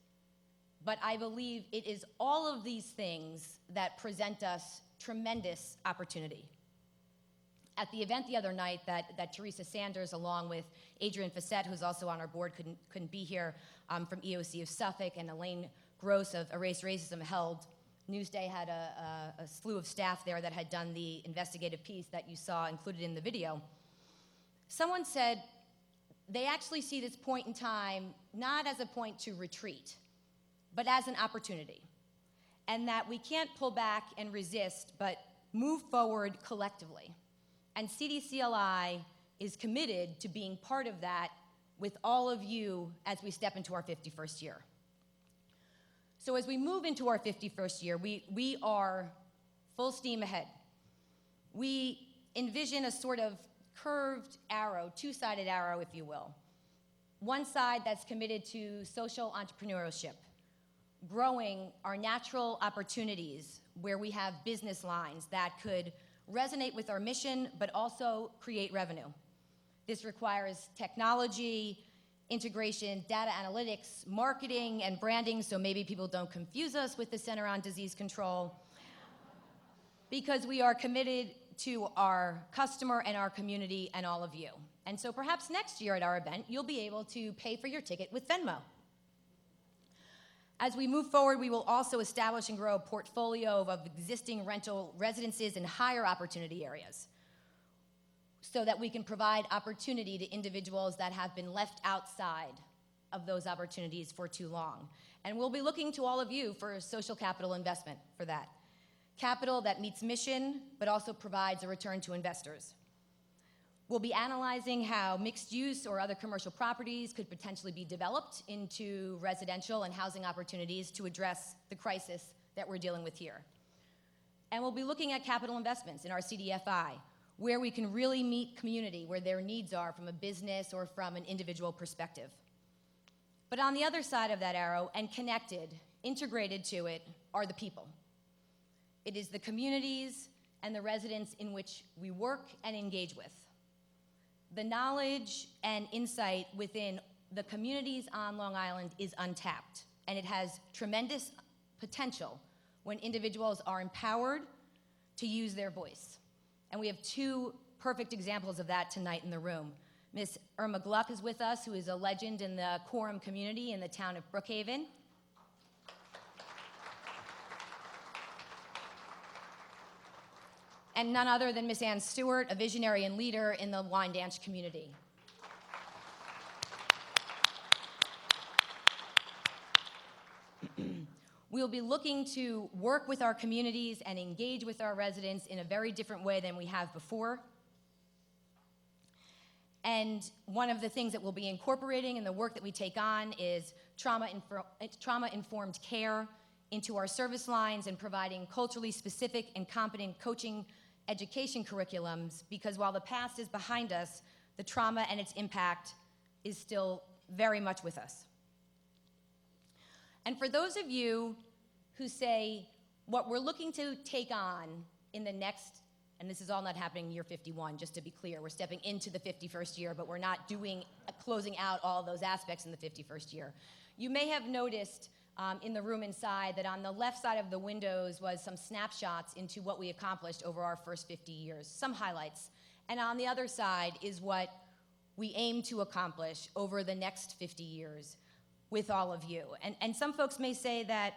But I believe it is all of these things that present us tremendous opportunity. At the event the other night that Teresa Sanders, along with Adrian Fassett, who's also on our board, couldn't be here, from EOC of Suffolk, and Elaine Gross of Erase Racism held, Newsday had a slew of staff there that had done the investigative piece that you saw included in the video. Someone said they actually see this point in time not as a point to retreat, but as an opportunity. And that we can't pull back and resist, but move forward collectively. And CDCLI is committed to being part of that with all of you as we step into our 51st year. So as we move into our 51st year, we are full steam ahead. We envision a sort of curved arrow, two-sided arrow, if you will. One side that's committed to social entrepreneurship, growing our natural opportunities where we have business lines that could resonate with our mission, but also create revenue. This requires technology, integration, data analytics, marketing, and branding, so maybe people don't confuse us with the Center on Disease Control, because we are committed to our customer and our community and all of you. And so perhaps next year at our event, you'll be able to pay for your ticket with Venmo. As we move forward, we will also establish and grow a portfolio of existing rental residences in higher opportunity areas so that we can provide opportunity to individuals that have been left outside of those opportunities for too long. And we'll be looking to all of you for social capital investment for that. Capital that meets mission, but also provides a return to investors. We'll be analyzing how mixed use or other commercial properties could potentially be developed into residential and housing opportunities to address the crisis that we're dealing with here. And we'll be looking at capital investments in our CDFI, where we can really meet community where their needs are from a business or from an individual perspective. But on the other side of that arrow, and connected, integrated to it, are the people. It is the communities and the residents in which we work and engage with. The knowledge and insight within the communities on Long Island is untapped, and it has tremendous potential when individuals are empowered to use their voice. And we have two perfect examples of that tonight in the room. Miss Irma Gluck is with us, who is a legend in the Quorum community in the town of Brookhaven. And none other than Miss Ann Stewart, a visionary and leader in the Wyandanch community. We'll be looking to work with our communities and engage with our residents in a very different way than we have before. And one of the things that we'll be incorporating in the work that we take on is trauma-informed care into our service lines and providing culturally specific and competent coaching education curriculums, because while the past is behind us, the trauma and its impact is still very much with us. And for those of you who say, what we're looking to take on in the next, and this is all not happening in year 51, just to be clear, we're stepping into the 51st year, but we're not closing out all those aspects in the 51st year. You may have noticed in the room inside that on the left side of the windows was some snapshots into what we accomplished over our first 50 years, some highlights. And on the other side is what we aim to accomplish over the next 50 years with all of you. And some folks may say that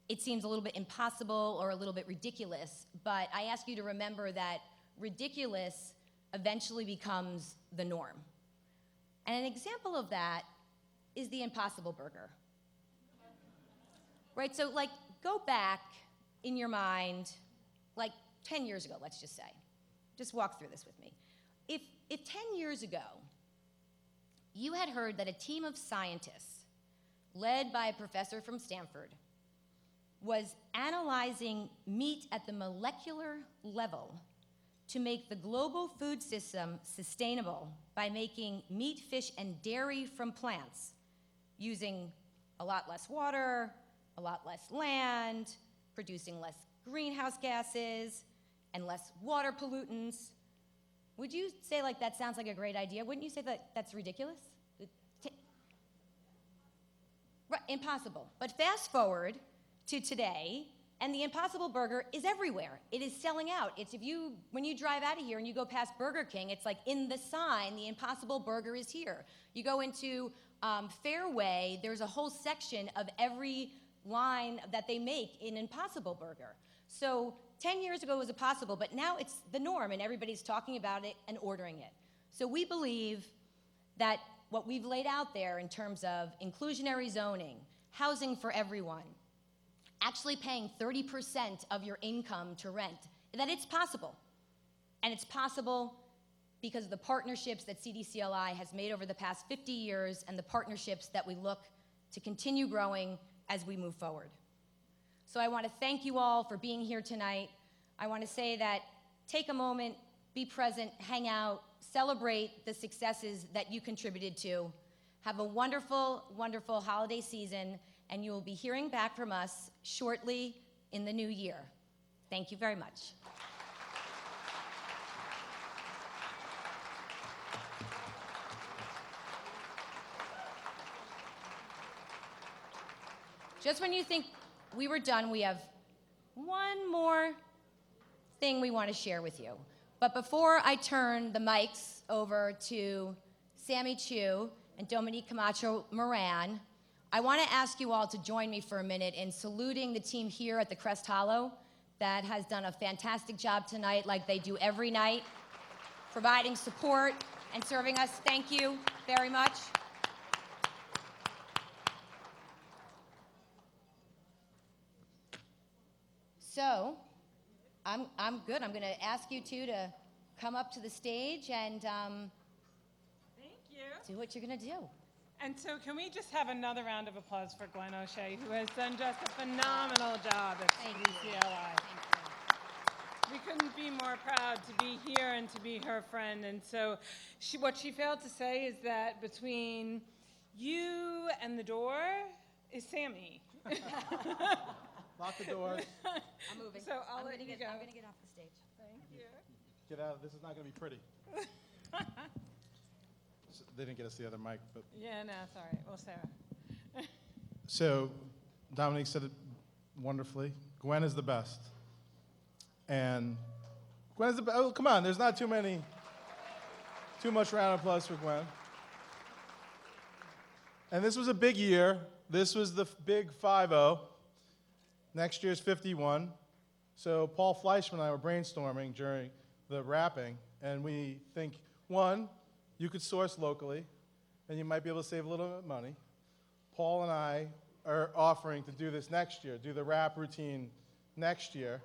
it seems a little bit impossible or a little bit ridiculous, but I ask you to remember that ridiculous eventually becomes the norm. And an example of that is the Impossible Burger. Right, so like go back in your mind, like 10 years ago, let's just say. Just walk through this with me. If 10 years ago, you had heard that a team of scientists led by a professor from Stanford was analyzing meat at the molecular level to make the global food system sustainable by making meat, fish, and dairy from plants using a lot less water, a lot less land, producing less greenhouse gases, and less water pollutants. Would you say like that sounds like a great idea? Wouldn't you say that that's ridiculous? Right, impossible. But fast forward to today, and the Impossible Burger is everywhere. It is selling out. It's when you drive out of here and you go past Burger King, it's like in the sign, the Impossible Burger is here. You go into Fairway, there's a whole section of every line that they make in Impossible Burger. So 10 years ago it was impossible, but now it's the norm and everybody's talking about it and ordering it. So we believe that what we've laid out there in terms of inclusionary zoning, housing for everyone, actually paying 30% of your income to rent, that it's possible. And it's possible because of the partnerships that CDCLI has made over the past 50 years and the partnerships that we look to continue growing as we move forward. So I want to thank you all for being here tonight. I want to say that take a moment, be present, hang out, celebrate the successes that you contributed to. Have a wonderful, wonderful holiday season, and you will be hearing back from us shortly in the new year. Thank you very much. Just when you think we were done, we have one more thing we want to share with you. But before I turn the mics over to Sammy Chu and Dominique Camacho Moran, I want to ask you all to join me for a minute in saluting the team here at the Crest Hollow that has done a fantastic job tonight, like they do every night, providing support and serving us. Thank you very much. So, I'm good. I'm going to ask you two to come up to the stage and Thank you. do what you're going to do. And so can we just have another round of applause for Gwen O'Shea, who has done just a phenomenal job at CDCLI. We couldn't be more proud to be here and to be her friend. And so what she failed to say is that between you and the door is Sammy. Lock the doors. I'm moving. So I'll let you go. I'm going to get off the stage. Thank you. Get out. This is not going to be pretty. They didn't get us the other mic, but Yeah, no, it's all right. Well, Sarah. so Dominique said it wonderfully. Gwen is the best, and Gwen is the best. Oh, come on, there's not too much round of applause for Gwen. And this was a big year. This was the big 5-0. Next year's 51. So Paul Fleischman and I were brainstorming during the wrapping, and we think, one, you could source locally, and you might be able to save a little bit of money. Paul and I are offering to do this next year, do the wrap routine next year.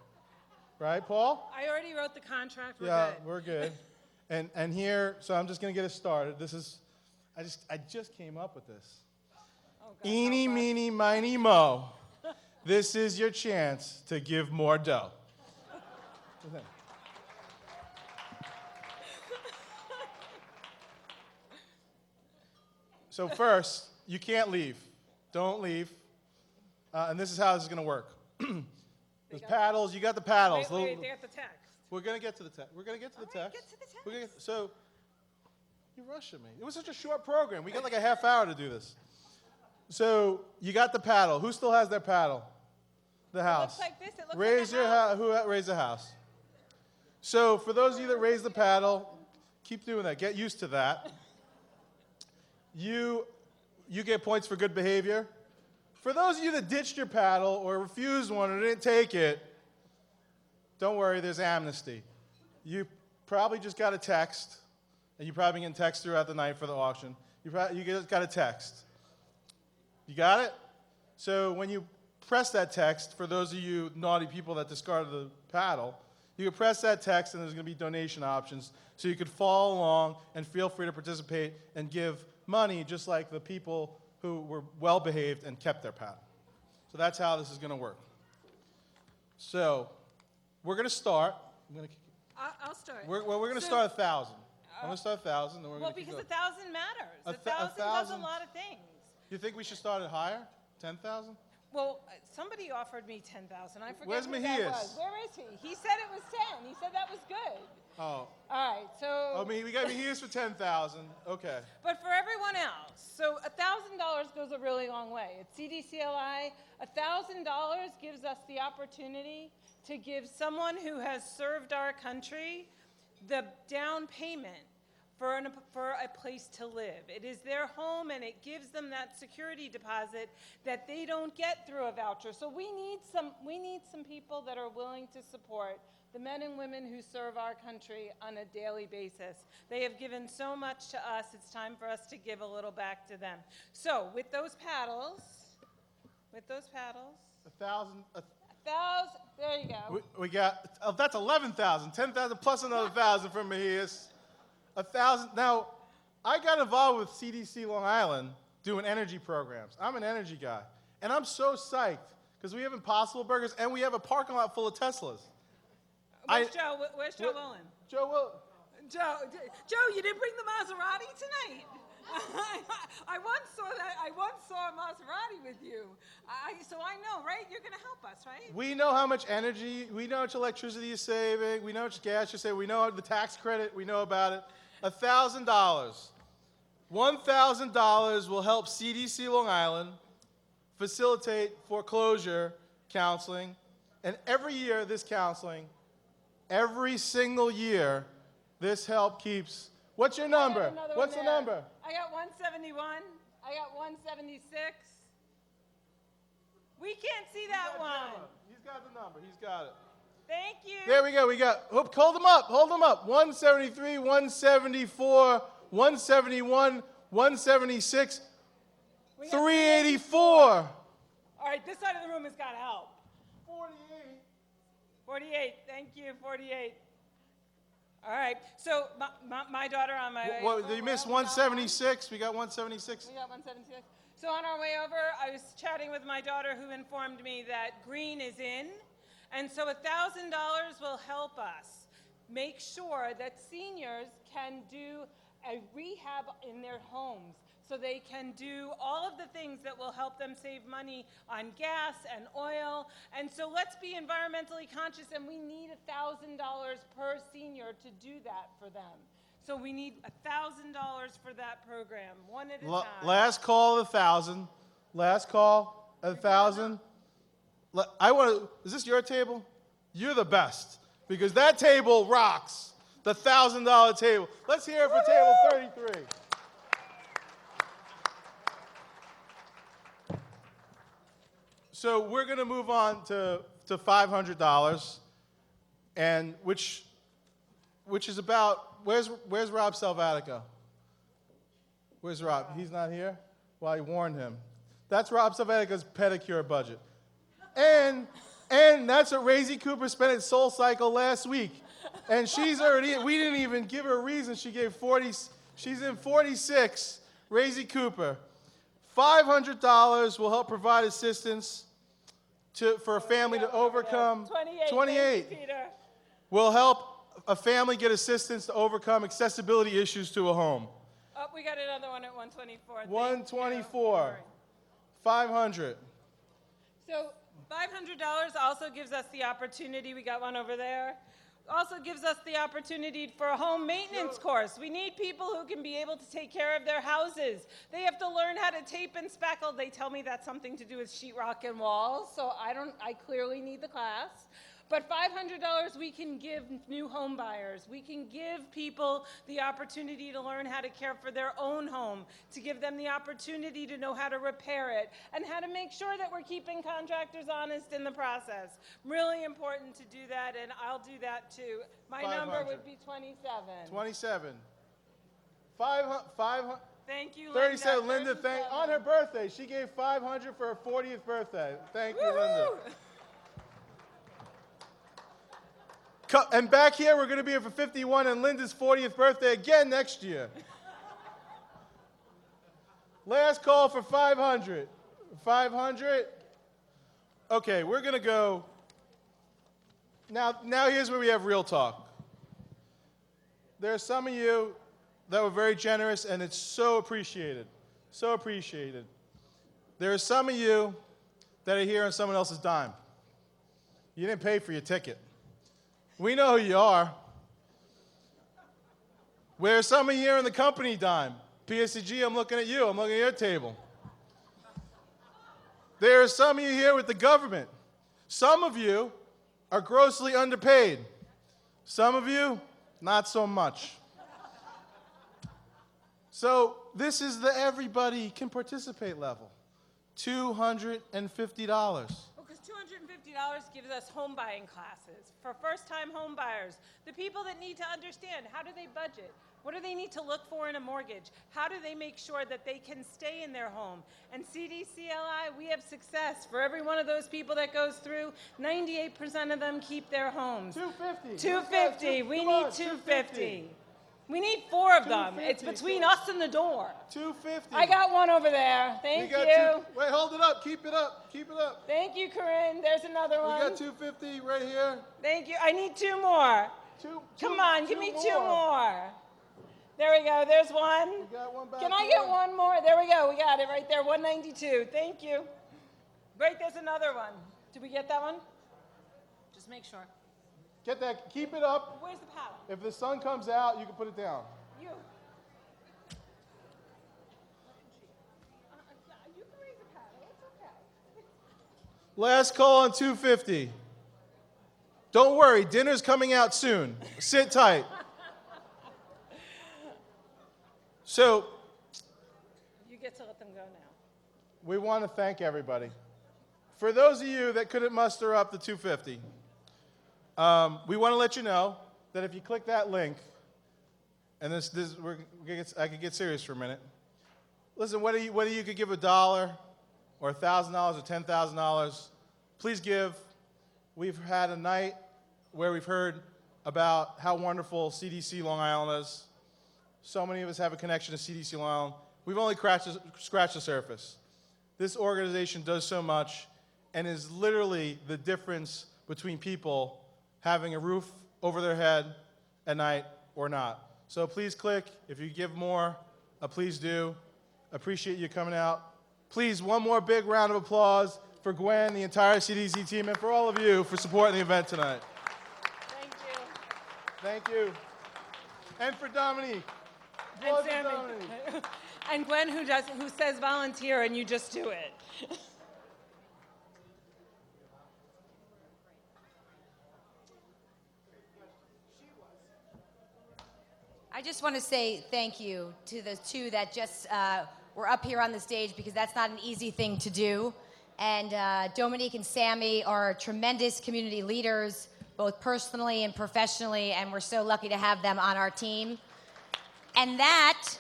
Right, Paul? I already wrote the contract. We're Yeah, good. we're good. And here, so I'm just going to get us started. This is, I just came up with this. Oh, God, Eeny, help us. meeny, miny, mo. This is your chance to give more dough. So first, you can't leave. Don't leave. And this is how this is going to work. There's paddles. You got the paddles. Wait, they got the text. We're going to get to the text. We're going to get to the text. Get to the text. We're gonna so, you're rushing me. It was such a short program. We got like a half hour to do this. So you got the paddle. Who still has their paddle? The house. looks like this. It looks raise like a your house. Who raised the house? So for those of you that raise the paddle, keep doing that. Get used to that. You get points for good behavior. For those of you that ditched your paddle or refused one or didn't take it, don't worry, there's amnesty. You probably just got a text, and you probably can text throughout the night for the auction. You just got a text. You got it? So when you press that text, for those of you naughty people that discarded the paddle, you can press that text, and there's going to be donation options, so you could follow along and feel free to participate and give money just like the people who were well-behaved and kept their paddle. So that's how this is going to work. So we're going to start. I'll start. We're going to start 1,000. I'm going to start 1,000. Then we're Well, going to keep because going. 1,000 matters. A 1,000 does a 1,000? lot of things. You think we should start it higher? 10,000? Well, somebody offered me 10,000. I forget Where's who that Mejias? was. Where is he? He said it was 10. He said that was good. Oh. All right, so. I mean, we got Mejias for 10,000. Okay. But for everyone else, so $1,000 goes a really long way. At CDCLI, $1,000 gives us the opportunity to give someone who has served our country the down payment for a place to live. It is their home, and it gives them that security deposit that they don't get through a voucher. So we need some people that are willing to support the men and women who serve our country on a daily basis. They have given so much to us. It's time for us to give a little back to them. So with those paddles, 1,000. 1,000. There you go. We got, that's 11,000. 10,000 plus another 1,000 from Mejias. 1,000. Now, I got involved with CDC Long Island doing energy programs. I'm an energy guy. And I'm so psyched because we have Impossible Burgers and we have a parking lot full of Teslas. Where's Joe? Where's Joe Willen? Joe, You didn't bring the Maserati tonight. I once saw a Maserati with you. So I know, right? You're going to help us, right? we know how much energy, we know how much electricity you're saving, we know how much gas you're saving, we know the tax credit, we know about it. $1,000. $1,000 will help CDC Long Island facilitate foreclosure counseling. And every year, this counseling, every single year, this help keeps. What's your number? What's the number? I got 171. I got 176. We can't see that one. He's got the number. He's got it. Thank you. There we go. We got, hold them up. Hold them up. 173, 174, 171, 176, 384. All right, this side of the room has got help. 48. 48. Thank you, 48. All right, so my daughter on my way. What, did you miss 176? We got 176. We got 176. So on our way over, I was chatting with my daughter who informed me that green is in. And so $1,000 will help us make sure that seniors can do a rehab in their homes. So they can do all of the things that will help them save money on gas and oil. And so let's be environmentally conscious, and we need $1,000 per senior to do that for them. So we need $1,000 for that program, one at a time. Last call, 1,000. Last call, 1,000. Is this your table? You're the best, because that table rocks. The $1,000 table. Let's hear it for table 33. So we're going to move on to $500, and which is about, where's Rob Salvatico? Where's Rob? He's not here? Well, I warned him. That's Rob Salvatico's pedicure budget. And that's what Raisy Cooper spent at Soul Cycle last week. And she's already, we didn't even give her a reason. She gave 40, she's in 46, Raisy Cooper. $500 will help provide assistance for a family to overcome. 28. Peter. Will help a family get assistance to overcome accessibility issues to a home. Oh, we got another one at 124. 124. 500. So $500 also gives us the opportunity, we got one over there, also gives us the opportunity for a home maintenance course. We need people who can be able to take care of their houses. They have to learn how to tape and spackle. They tell me that's something to do with sheetrock and walls, so I clearly need the class. But $500 we can give new home buyers. We can give people the opportunity to learn how to care for their own home, to give them the opportunity to know how to repair it, and how to make sure that we're keeping contractors honest in the process. Really important to do that, and I'll do that too. My number would be 27. 27. 500. Thank you, Linda. 37. Linda, on her birthday, she gave 500 for her 40th birthday. Thank you, Linda. And back here, we're going to be here for 51 and Linda's 40th birthday again next year. Last call for 500. 500. Okay, we're going to go. Now here's where we have real talk. There are some of you that were very generous, and it's so appreciated. So appreciated. There are some of you that are here on someone else's dime. You didn't pay for your ticket. We know who you are. Where some of you here on the company dime. PSCG, I'm looking at you. I'm looking at your table. There are some of you here with the government. Some of you are grossly underpaid. Some of you, not so much. So this is the everybody can participate level. $250. Because $250 gives us home buying classes for first-time home buyers, the people that need to understand how do they budget, what do they need to look for in a mortgage, how do they make sure that they can stay in their home. And CDCLI, we have success. For every one of those people that goes through, 98% of them keep their homes. 250. 250. We need 250. We need 4 of them. It's between us and the door. 250. I got one over there. Thank you. Wait, hold it up. Keep it up. Keep it up. Thank you, Corinne. There's another one. We got 250 right here. Thank you. I need 2 more. Come on, give me 2 more. There we go. There's one. We got one back Can I here. get one more? There we go. We got it right there. 192. Thank you. Great. There's another one. Did we get that one? Just make sure. Get that. Keep it up. Where's the paddle? If the sun comes out, you can put it down. You. You can raise the paddle. It's okay. Last call on 250. Don't worry, dinner's coming out soon. Sit tight. So, You get to let them go now. we want to thank everybody for those of you that couldn't muster up the $250, we want to let you know that if you click that link, and I could get serious for a minute. Listen, whether you could give $1 or $1,000 or $10,000, please give. We've had a night where we've heard about how wonderful CDC Long Island is. So many of us have a connection to CDC Long Island. We've only scratched the surface. This organization does so much and is literally the difference between people having a roof over their head at night or not. So please click. If you give more, please do. Appreciate you coming out. Please, one more big round of applause for Gwen, the entire CDC team, and for all of you for supporting the event tonight. Thank you. Thank you. And for Dominique. And Applause for Sammy. Dominique. And Gwen, who says volunteer, and you just do it. I just want to say thank you to the two that just were up here on the stage, because that's not an easy thing to do. And Dominique and Sammy are tremendous community leaders, both personally and professionally, and we're so lucky to have them on our team. And that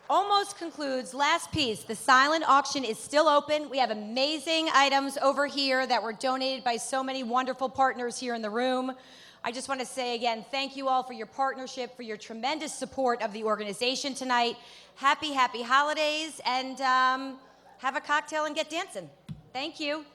almost concludes last piece. The silent auction is still open. We have amazing items over here that were donated by so many wonderful partners here in the room. I just want to say again, thank you all for your partnership, for your tremendous support of the organization tonight. Happy holidays, and have a cocktail and get dancing. Thank you.